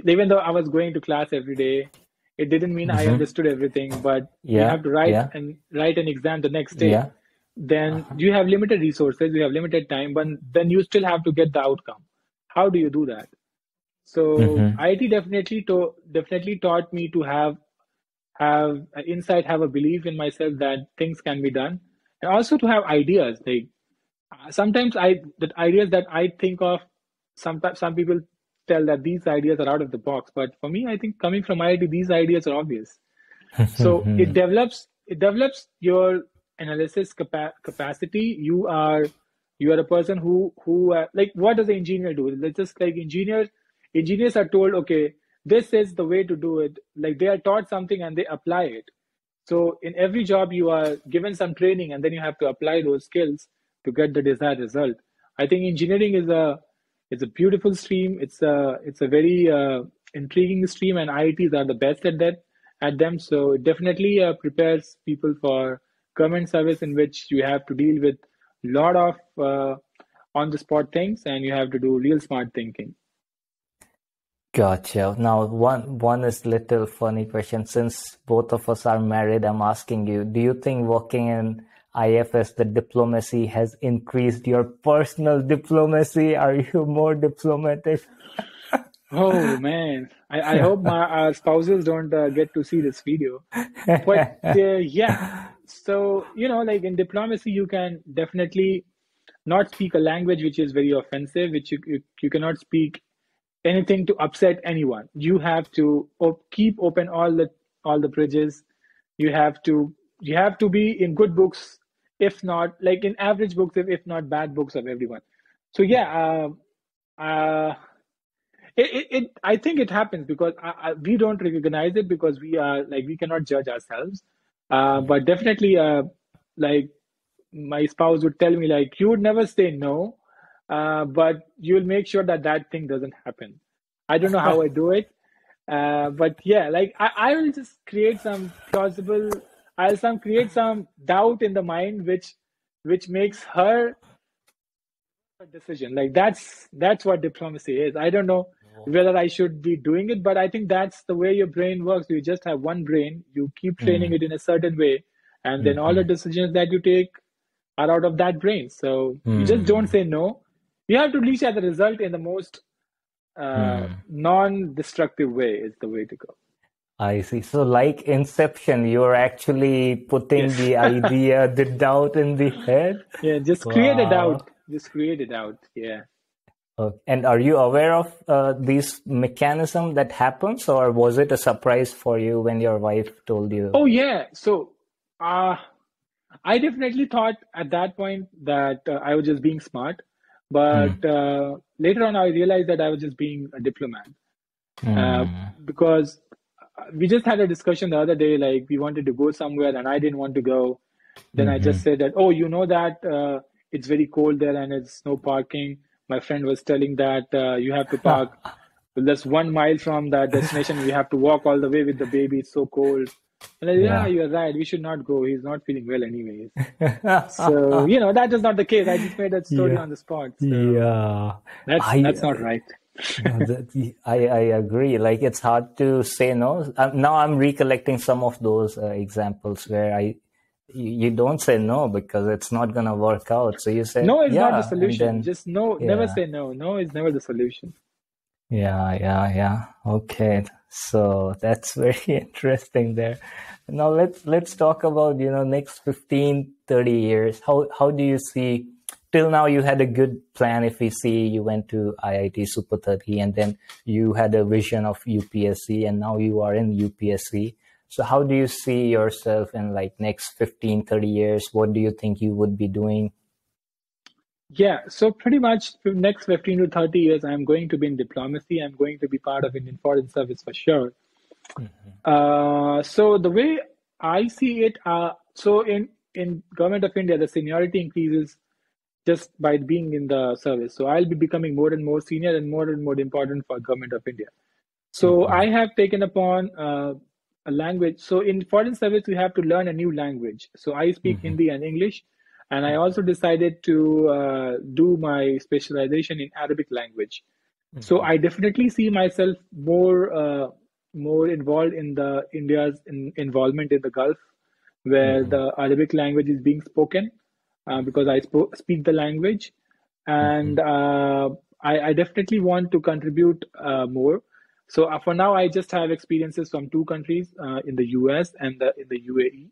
even though I was going to class every day, it didn't mean I understood everything, but you have to write an exam the next day. Then you have limited resources, you have limited time, but then you still have to get the outcome. How do you do that? So IIT definitely taught me to have insight, have a belief in myself that things can be done, and also to have ideas. Like, sometimes the ideas that I think of, some people tell that these ideas are out of the box, but for me, I think coming from IIT, these ideas are obvious. So it develops your analysis capacity. You are a person who like, what does an engineer do? Let's just, like, engineers are told, okay, this is the way to do it. Like, they are taught something and they apply it. So in every job you are given some training and then you have to apply those skills to get the desired result. I think engineering is a beautiful stream. It's a very intriguing stream, and IITs are the best at them. So it definitely prepares people for government service, in which you have to deal with a lot of on the spot things, and you have to do real smart thinking. Gotcha. Now, one is little funny question. Since both of us are married, I'm asking you, do you think working in IFS, the diplomacy has increased your personal diplomacy? Are you more diplomatic? Oh man, I hope our spouses don't get to see this video. But yeah, so like, in diplomacy, you can definitely not speak a language which is very offensive, which you cannot speak anything to upset anyone. You have to keep open all the bridges. You have to be in good books, if not, like, in average books, if not bad books of everyone. So yeah, I think it happens because we don't recognize it, because we cannot judge ourselves. But definitely, like, my spouse would tell me, like, you would never say no, but you'll make sure that that thing doesn't happen. I don't know how I do it, but yeah, like I will just create some plausible. Create some doubt in the mind, which makes her a decision. Like that's what diplomacy is. I don't know whether I should be doing it, but I think that's the way your brain works. You just have one brain. You keep training it in a certain way, and then all the decisions that you take are out of that brain. So you just don't say no. You have to reach at the result in the most non-destructive way is the way to go. I see. So like Inception, you're actually putting the idea, the doubt in the head? Yeah, just create a doubt. Just create it out. Yeah. And are you aware of this mechanism that happens, or was it a surprise for you when your wife told you? Oh, yeah. So I definitely thought at that point that I was just being smart. But later on, I realized that I was just being a diplomat. Because we just had a discussion the other day, like we wanted to go somewhere and I didn't want to go. Then I just said that, oh, you know that it's very cold there and it's no parking. My friend was telling that you have to park just 1 mile from that destination. You have to walk all the way with the baby. It's so cold. And I said, yeah, you're right. We should not go. He's not feeling well anyways. So, that is not the case. I just made that story on the spot. So that's not right. I agree. Like, it's hard to say no. Now I'm recollecting some of those examples where you don't say no because it's not going to work out. So you say no is not the solution. Then, just no. Never say no. No is never the solution. Yeah. Okay. So that's very interesting there. Now let's talk about, next 15, 30 years. How do you see, till now you had a good plan. If we see you went to IIT Super 30 and then you had a vision of UPSC and now you are in UPSC. So how do you see yourself in like next 15, 30 years? What do you think you would be doing? Yeah, so pretty much for the next 15 to 30 years, I'm going to be in diplomacy. I'm going to be part of Indian Foreign Service for sure. So the way I see it, so in Government of India, the seniority increases just by being in the service. So I'll be becoming more and more senior and more important for Government of India. So I have taken upon a language. So in Foreign Service, we have to learn a new language. So I speak Hindi and English. And I also decided to do my specialization in Arabic language. So I definitely see myself more involved in the India's involvement in the Gulf, where the Arabic language is being spoken, because I speak the language. And I definitely want to contribute more. So for now, I just have experiences from 2 countries, in the US and in the UAE.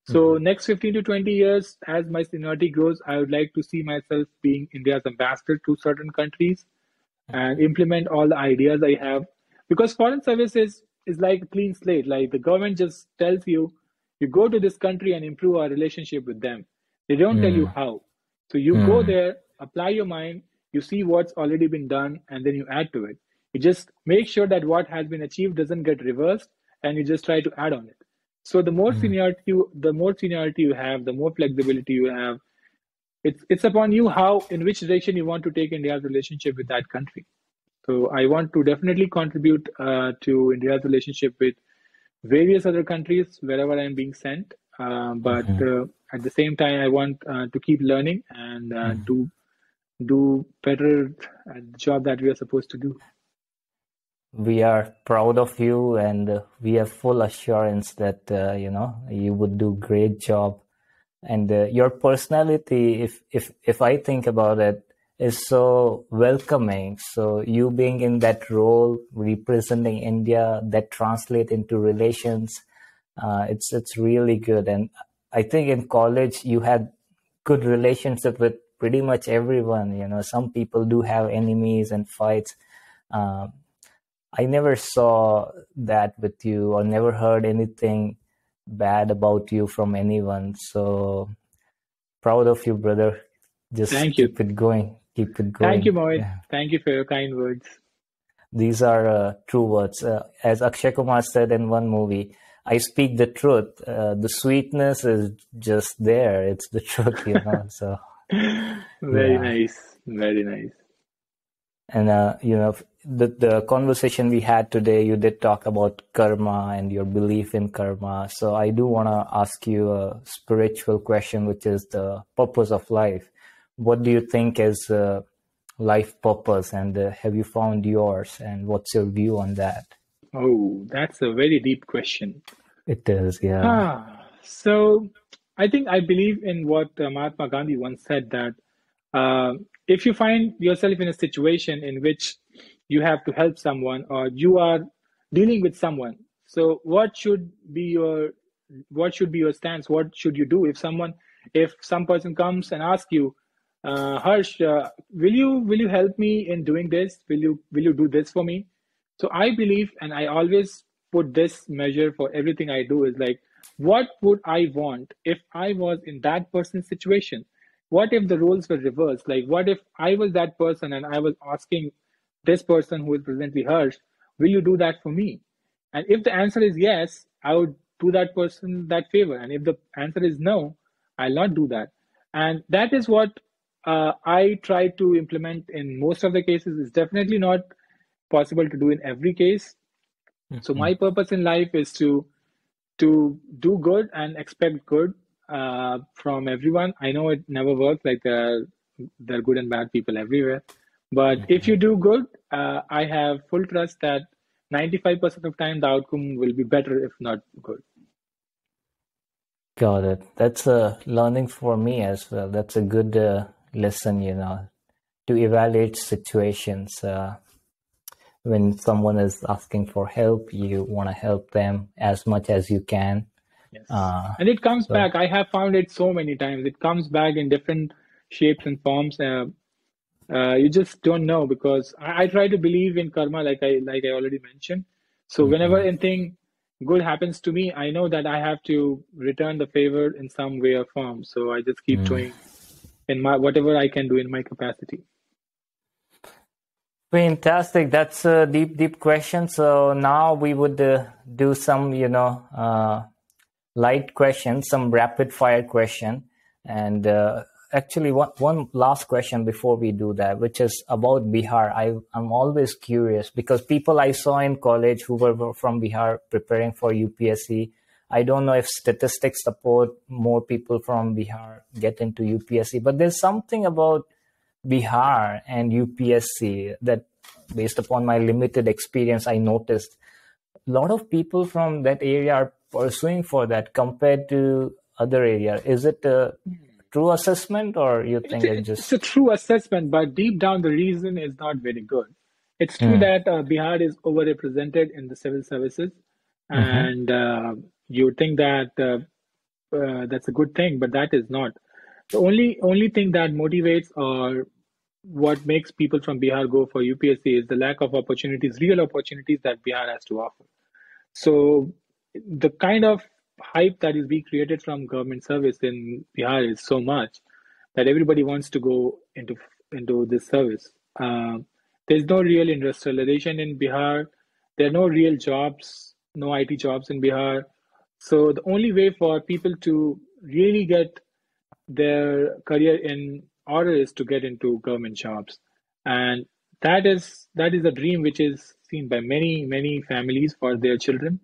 So next 15 to 20 years, as my seniority grows, I would like to see myself being India's ambassador to certain countries and implement all the ideas I have. Because foreign service is like a clean slate. Like the government just tells you, you go to this country and improve our relationship with them. They don't tell you how. So you go there, apply your mind, you see what's already been done, and then you add to it. You just make sure that what has been achieved doesn't get reversed, and you just try to add on it. So the more seniority you have, the more flexibility you have. It's upon you in which direction you want to take India's relationship with that country. So I want to definitely contribute to India's relationship with various other countries wherever I'm being sent. But at the same time, I want to keep learning and do better at the job that we are supposed to do. We are proud of you, and we have full assurance that you would do great job. And your personality, if I think about it, is so welcoming. So you being in that role, representing India, that translate into relations, it's really good. And I think in college you had good relationship with pretty much everyone. Some people do have enemies and fights. I never saw that with you or never heard anything bad about you from anyone. So proud of you, brother. Just keep it going. Keep it going. Thank you, Mohit. Yeah. Thank you for your kind words. These are true words. As Akshay Kumar said in one movie, I speak the truth. The sweetness is just there. It's the truth, So Very Yeah. nice. Very nice. And the conversation we had today, you did talk about karma and your belief in karma. So I do want to ask you a spiritual question, which is the purpose of life. What do you think is life purpose, and have you found yours? And what's your view on that? Oh, that's a very deep question. It is, yeah. So I believe in what Mahatma Gandhi once said that if you find yourself in a situation in which you have to help someone or you are dealing with someone, so what should be your stance? What should you do if some person comes and asks you, Harsh, will you help me in doing this? Will you do this for me? So I believe, and I always put this measure for everything I do is like, what would I want if I was in that person's situation? What if the roles were reversed? Like, what if I was that person and I was asking this person who is presently Harsh, will you do that for me? And if the answer is yes, I would do that person that favor. And if the answer is no, I'll not do that. And that is what I try to implement in most of the cases. It's definitely not possible to do in every case. So Mhm. my purpose in life is to do good and expect good from everyone. I know it never works. Like there are good and bad people everywhere. But if you do good, I have full trust that 95% of time the outcome will be better, if not good. Got it. That's a learning for me as well. That's a good lesson, to evaluate situations. When someone is asking for help, you want to help them as much as you can. Yes. Uh, And it comes so, back. I have found it so many times. It comes back in different shapes and forms. You just don't know because I try to believe in karma, like I already mentioned. So whenever mhm, anything good happens to me, I know that I have to return the favor in some way or form. So I just keep mm. doing in my whatever I can do in my capacity. Fantastic. That's a deep, deep question. So now we would do some, light question, some rapid fire question. And actually, one last question before we do that, which is about Bihar. I'm always curious because people I saw in college who were from Bihar preparing for UPSC, I don't know if statistics support more people from Bihar get into UPSC, but there's something about Bihar and UPSC that, based upon my limited experience, I noticed a lot of people from that area are pursuing for that compared to other area. Is it a true assessment, or you It's think it it's a just? true assessment, but deep down the reason is not very good. It's true Hmm. that Bihar is overrepresented in the civil services, Mm-hmm. and you would think that that's a good thing, but that is not. The only thing that motivates or what makes people from Bihar go for UPSC is the lack of opportunities, real opportunities that Bihar has to offer. So the kind of hype that is being created from government service in Bihar is so much that everybody wants to go into this service. There's no real industrialization in Bihar. There are no real jobs, no IT jobs in Bihar. So the only way for people to really get their career in order is to get into government jobs, and that is a dream which is seen by many families for their children,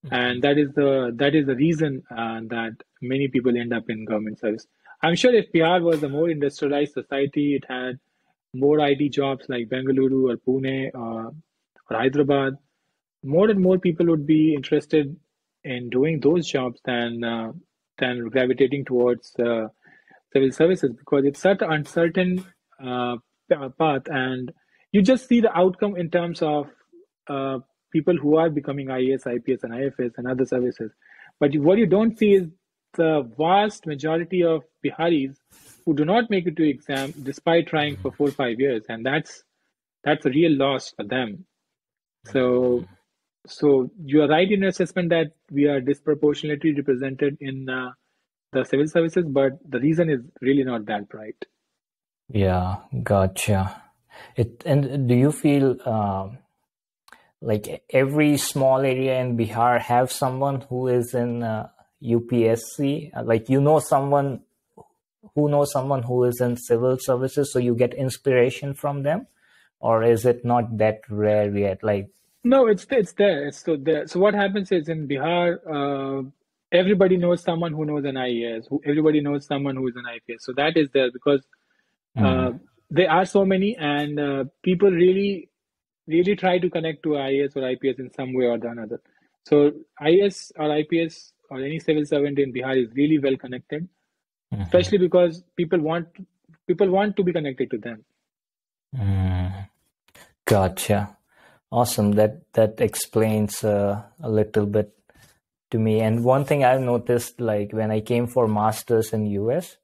and that is the reason that many people end up in government service. I'm sure if Bihar was a more industrialized society, it had more IT jobs like Bengaluru or Pune or Hyderabad, more and more people would be interested in doing those jobs than gravitating towards civil services because it's such an uncertain path, and you just see the outcome in terms of uh, people who are becoming IAS, IPS, and IFS and other services. But what you don't see is the vast majority of Biharis who do not make it to exam despite trying for 4 or 5 years, and that's a real loss for them. So, so you are right in your assessment that we are disproportionately represented in the civil services, but the reason is really not that bright. Yeah, gotcha. And do you feel like every small area in Bihar have someone who is in UPSC? Like someone who knows someone who is in civil services, so you get inspiration from them, or is it not that rare yet? Like, No, it's there. It's still there. So what happens is in Bihar, everybody knows someone who knows an IAS. Everybody knows someone who is an IPS. So that is there because uh, there are so many, and people really, really try to connect to IAS or IPS in some way or the another. So IAS or IPS or any civil servant in Bihar is really well connected, especially because people want to be connected to them. Gotcha. Awesome. That explains a little bit to me. And one thing I've noticed, like when I came for masters in US,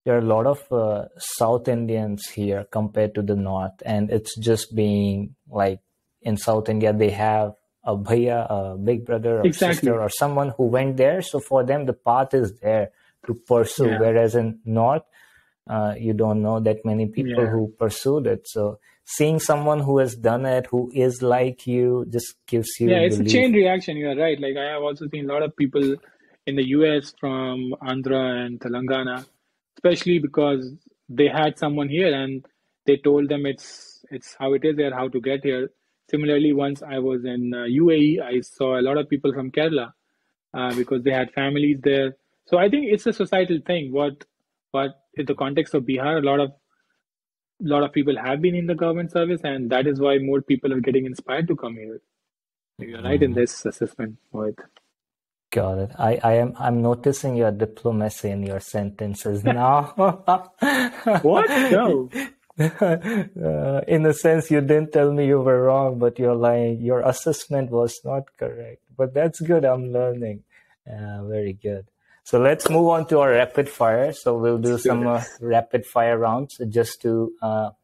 there are a lot of South Indians here compared to the North, and it's just being like in South India they have a bhaiya, a big brother or sister or someone who went there. So for them the path is there to pursue. Yeah. Whereas in North, you don't know that many people who pursued it. So seeing someone who has done it, who is like you, just gives you it's belief. a chain reaction. You're right. Like I have also seen a lot of people in the US from Andhra and Telangana, especially because they had someone here and they told them it's how it is there, how to get here. Similarly, once I was in UAE, I saw a lot of people from Kerala because they had families there. So I think it's a societal thing. What in the context of Bihar, a lot of people have been in the government service, and that is why more people are getting inspired to come here. You're right in this assessment, Mohit. Got it. I'm noticing your diplomacy in your sentences now. What? No. In a sense, you didn't tell me you were wrong, but you're lying. Your assessment was not correct. But that's good. I'm learning. Very good. So let's move on to our rapid fire. So we'll do some rapid fire rounds just to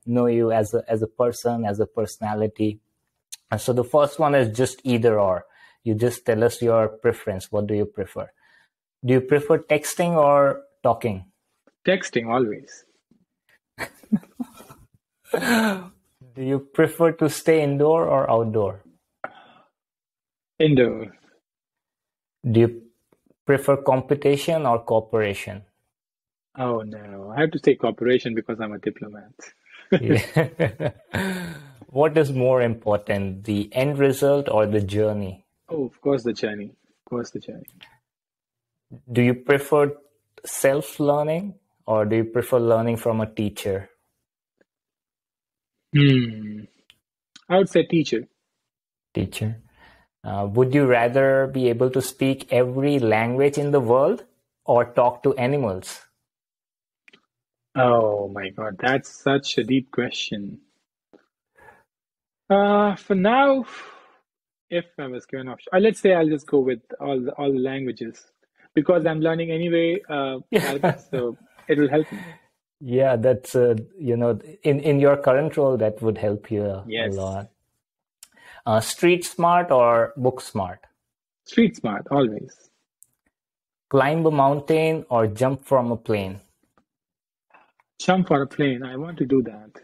know you as a person, as a personality. So the first one is just either or. You just tell us your preference. What do you prefer? Do you prefer texting or talking? Texting always. Do you prefer to stay indoor or outdoor? Indoor. Do you prefer competition or cooperation? Oh no, I have to say cooperation because I'm a diplomat. What is more important, the end result or the journey? Oh, of course the journey. Of course the journey. Do you prefer self-learning or do you prefer learning from a teacher? I would say teacher. Teacher. Would you rather be able to speak every language in the world or talk to animals? Oh my God, that's such a deep question. For now, if I was given option, let's say I'll just go with all the languages because I'm learning anyway, so it will help me. Yeah, that's in your current role that would help you a lot. Street smart or book smart? Street smart, always. Climb a mountain or jump from a plane? Jump for a plane. I want to do that.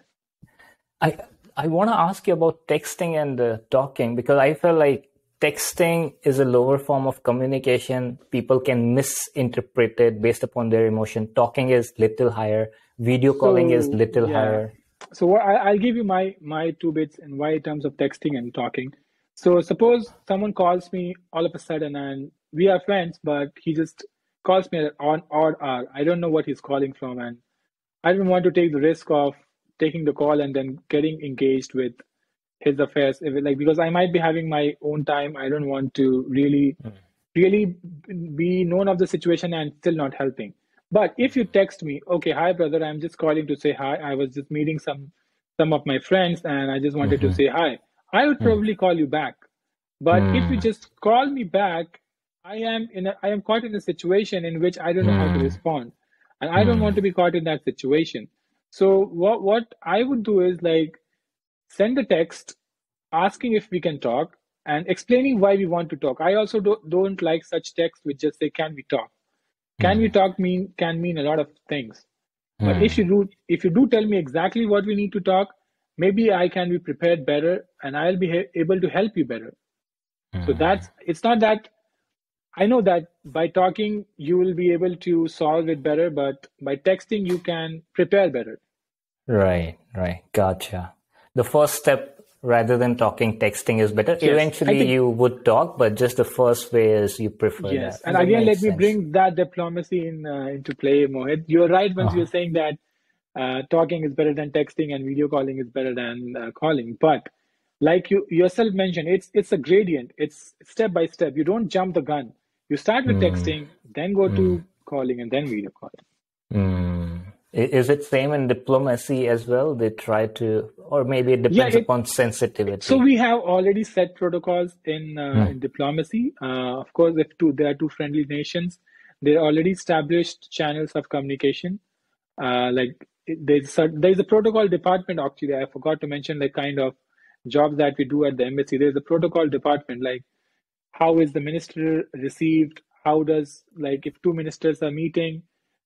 I want to ask you about texting and talking because I feel like texting is a lower form of communication. People can misinterpret it based upon their emotion. Talking is little higher. Video calling is little higher. So I'll give you my 2 bits in why in terms of texting and talking. So suppose someone calls me all of a sudden and we are friends, but he just calls me at an odd hour. I don't know what he's calling from, and I don't want to take the risk of taking the call and then getting engaged with his affairs. Because I might be having my own time. I don't want to really be known of the situation and still not helping. But if you text me, okay, hi brother, I'm just calling to say hi. I was just meeting some of my friends and I just wanted to say hi. I would probably call you back. But if you just call me back, I am caught in a situation in which I don't know how to respond. And I don't want to be caught in that situation. So what I would do is send a text asking if we can talk and explaining why we want to talk. I also don't like such text which just say, can we talk? Can we talk can mean a lot of things. But if you do tell me exactly what we need to talk, maybe I can be prepared better and I'll be able to help you better. So it's not that I know that by talking, you will be able to solve it better, but by texting, you can prepare better. Right, right. Gotcha. The first step, rather than talking, texting is better. Yes, I Eventually, think, you would talk, but just the first way is you prefer yes. that. And And that again, let makes me sense. bring that diplomacy into play, Mohit. You're right once you're Uh-huh. saying that talking is better than texting and video calling is better than calling. But like you yourself mentioned, it's a gradient. It's step by step. You don't jump the gun. You start with Mm, texting, then go mm, to calling, and then video calling. mm. Is it same in diplomacy as well? They try to, or maybe it Yeah, depends it upon so sensitivity. we have already set protocols Mm, in diplomacy. Of course, if there are two friendly nations, there are already established channels of communication. Like there's a protocol department actually. I forgot to mention the kind of jobs that we do at the embassy. There's a protocol department, like how is the minister received? How does, like, if two ministers are meeting,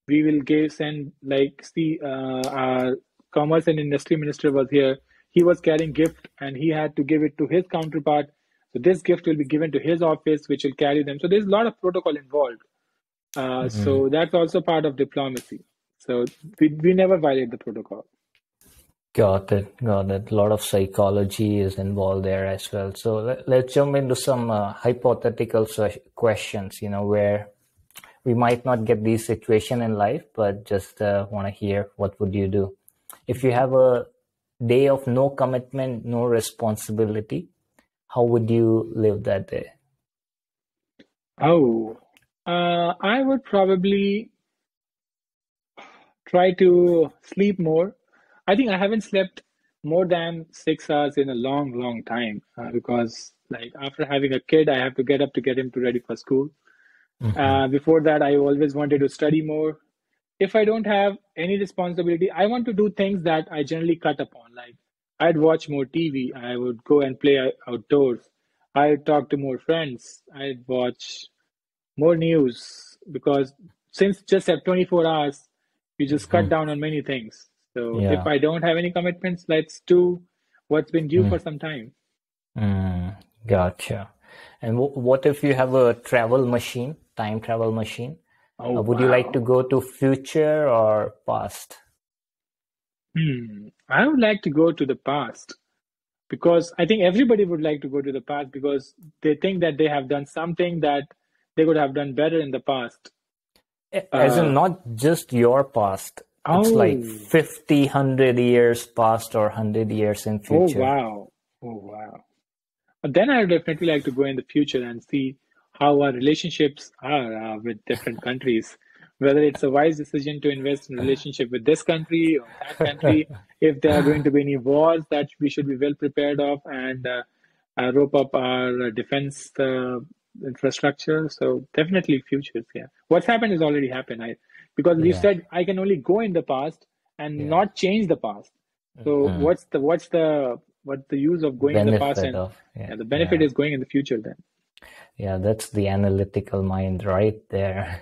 we will send, like, see, our commerce and industry minister was here. He was carrying gift and he had to give it to his counterpart. So this gift will be given to his office, which will carry them. So there's a lot of protocol involved. mm. So that's also part of diplomacy. So we never violate the protocol. Got it. Got it. A lot of psychology is involved there as well. So let's jump into some hypothetical questions, where we might not get these situation in life, but just want to hear what would you do if you have a day of no commitment, no responsibility. How would you live that day? Oh, I would probably try to sleep more. I think I haven't slept more than 6 hours in a long, long time because, like, after having a kid, I have to get up to get him to ready for school. Hmm. Before that, I always wanted to study more. If I don't have any responsibility, I want to do things that I generally cut upon. Like, I'd watch more TV, I would go and play outdoors, I'd talk to more friends, I'd watch more news because since just have 24 hours, you just cut Hmm. down on many things. So if Yeah. I don't have any commitments, let's do what's been due for some time. Mm, gotcha. And what if you have a travel machine, time travel machine? Oh, Would you like to wow. go to future or past? I would like to go to the past because I think everybody would like to go to the past because they think that they have done something that they could have done better in the past. As in Uh, not just your past. It's like oh, 50, 100 years past or 100 years in oh, future. wow. Oh, wow. But then I would definitely like to go in the future and see how our relationships are with different countries. Whether it's a wise decision to invest in relationship with this country or that country, if there are going to be any wars that we should be well prepared of, and rope up our defense infrastructure. So definitely futures. Yeah, what's happened has already happened. Because you Yeah. said I can only go in the past and Yeah. not change the past. So Hmm. what's the use of going in the past? Benefit And of, yeah. yeah, the benefit Yeah. is going in the future then. Yeah, that's the analytical mind right there.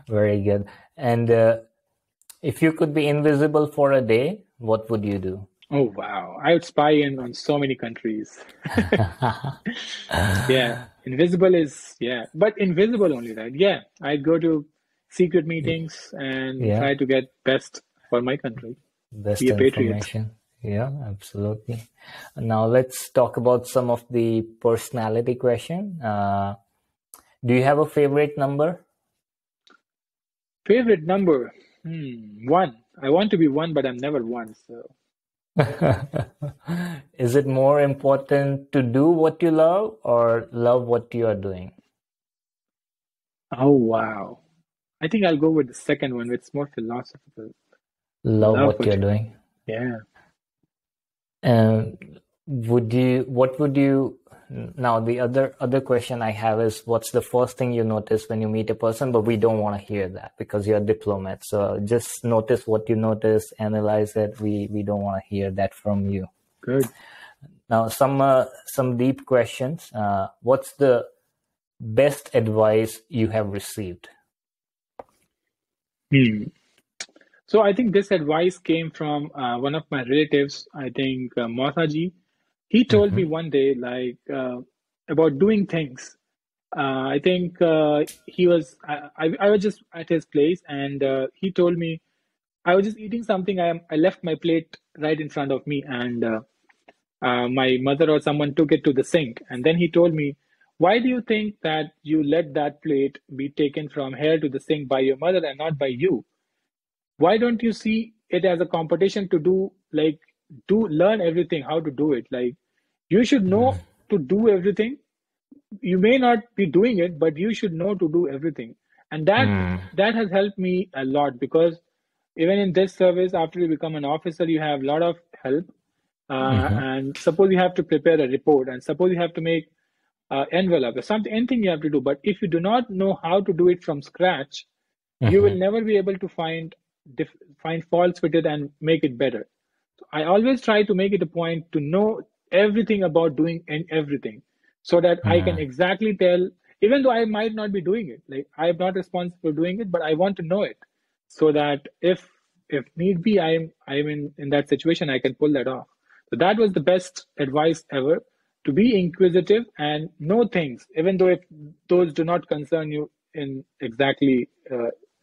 Very good. And if you could be invisible for a day, what would you do? Oh wow. I would spy in on so many countries. Yeah. Invisible is, yeah. But invisible only, right? Yeah. I'd go to secret meetings and Yeah, try to get best for my country. Be best a patriot. information. Yeah, absolutely. Now let's talk about some of the personality question. Do you have a favorite number? Favorite number? One. I want to be one, but I'm never one. So, Is it more important to do what you love or love what you are doing? oh wow. I think I'll go with the second one. It's more philosophical. Love Love what what you're you do. doing. Yeah. And what would you, now the other question I have is what's the first thing you notice when you meet a person, but we don't want to hear that because you're a diplomat. So just notice what you notice, analyze it. We don't want to hear that from you. Good. Now some deep questions. What's the best advice you have received? Hmm. So I think this advice came from one of my relatives, I think Mataji. He told me Hmm. one day, like, about doing things. I think he was. I was just at his place, and he told me I was just eating something. I left my plate right in front of me, and my mother or someone took it to the sink. And then he told me, "Why do you think that you let that plate be taken from here to the sink by your mother and not by you? Why don't you see it as a competition to do like do learn everything how to do it? Like you should know to do everything. You may not be doing it, but you should know to do everything." And that has helped me a lot, because even in this service, after you become an officer, you have a lot of help. And suppose you have to prepare a report, and suppose you have to make envelope or something, anything you have to do. But if you do not know how to do it from scratch, you will never be able to find faults with it and make it better. So I always try to make it a point to know everything about doing everything, so that I can exactly tell, even though I might not be doing it, like I am not responsible for doing it, but I want to know it, so that if need be, I'm in that situation, I can pull that off. So that was the best advice ever, to be inquisitive and know things, even though if those do not concern you in exactly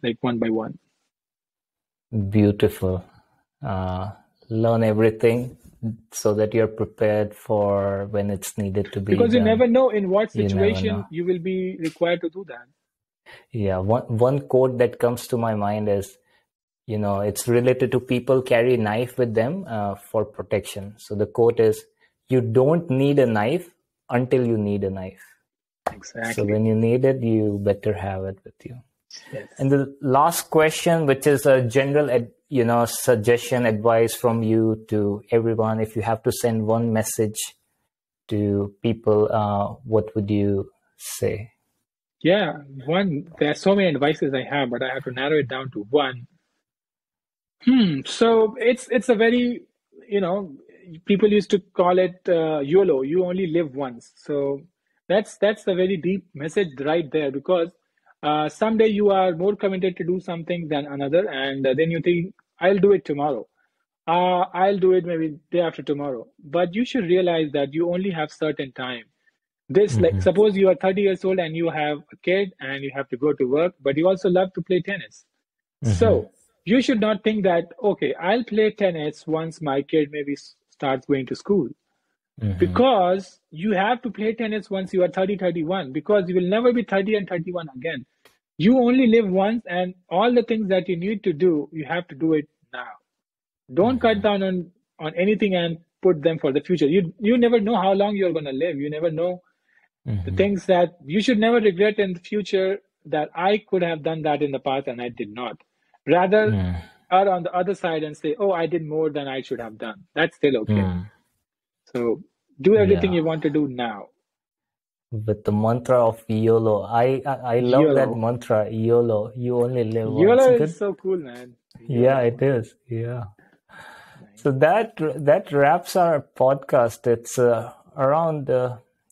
like one by one. Beautiful. Learn everything so that you're prepared for when it's needed to be Because you done. never know in what You never situation know. you will be required to do that. Yeah, one quote that comes to my mind is, it's related to people carry knife with them for protection. So the quote is, you don't need a knife until you need a knife. So Exactly. when you need it, you better have it with you. Yes. And the last question, which is a general, suggestion, advice from you to everyone. If you have to send one message to people, what would you say? Yeah, there are so many advices I have, but I have to narrow it down to one. So it's a very, you know, people used to call it YOLO. You only live once. So that's a very deep message right there, because someday you are more committed to do something than another, and then you think, I'll do it tomorrow. I'll do it maybe day after tomorrow. But you should realize that you only have certain time. This, like, suppose you are 30 years old and you have a kid and you have to go to work, but you also love to play tennis. So you should not think that, okay, I'll play tennis once my kid maybe starts going to school. Because you have to play tennis once you are 30, 31, because you will never be 30 and 31 again. You only live once, and all the things that you need to do, you have to do it now. Don't cut down on anything and put them for the future. You never know how long you're going to live. You never know the things that you should never regret in the future, that I could have done that in the past and I did not. Rather, are on the other side and say, oh, I did more than I should have done. That's still okay. So do everything you want to do now. With the mantra of YOLO. I love YOLO. that mantra, YOLO. You only live once. YOLO is so cool, man. Yeah, it is. Yeah. So that wraps our podcast. It's around,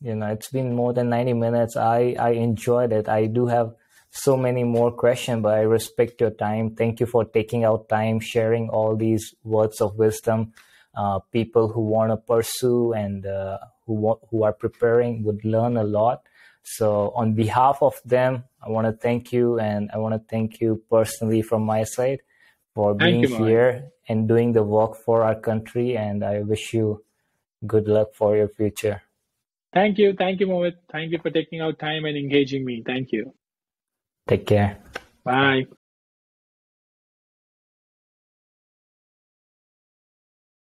it's been more than 90 minutes. I enjoyed it. I do have so many more questions, but I respect your time. Thank you for taking out time, sharing all these words of wisdom. People who want to pursue and who are preparing would learn a lot. So on behalf of them, I want to thank you, and I want to thank you personally from my side for being here and doing the work for our country. And I wish you good luck for your future. Thank you, Mohit. Thank you for taking out time and engaging me. Thank you. Take care. Bye.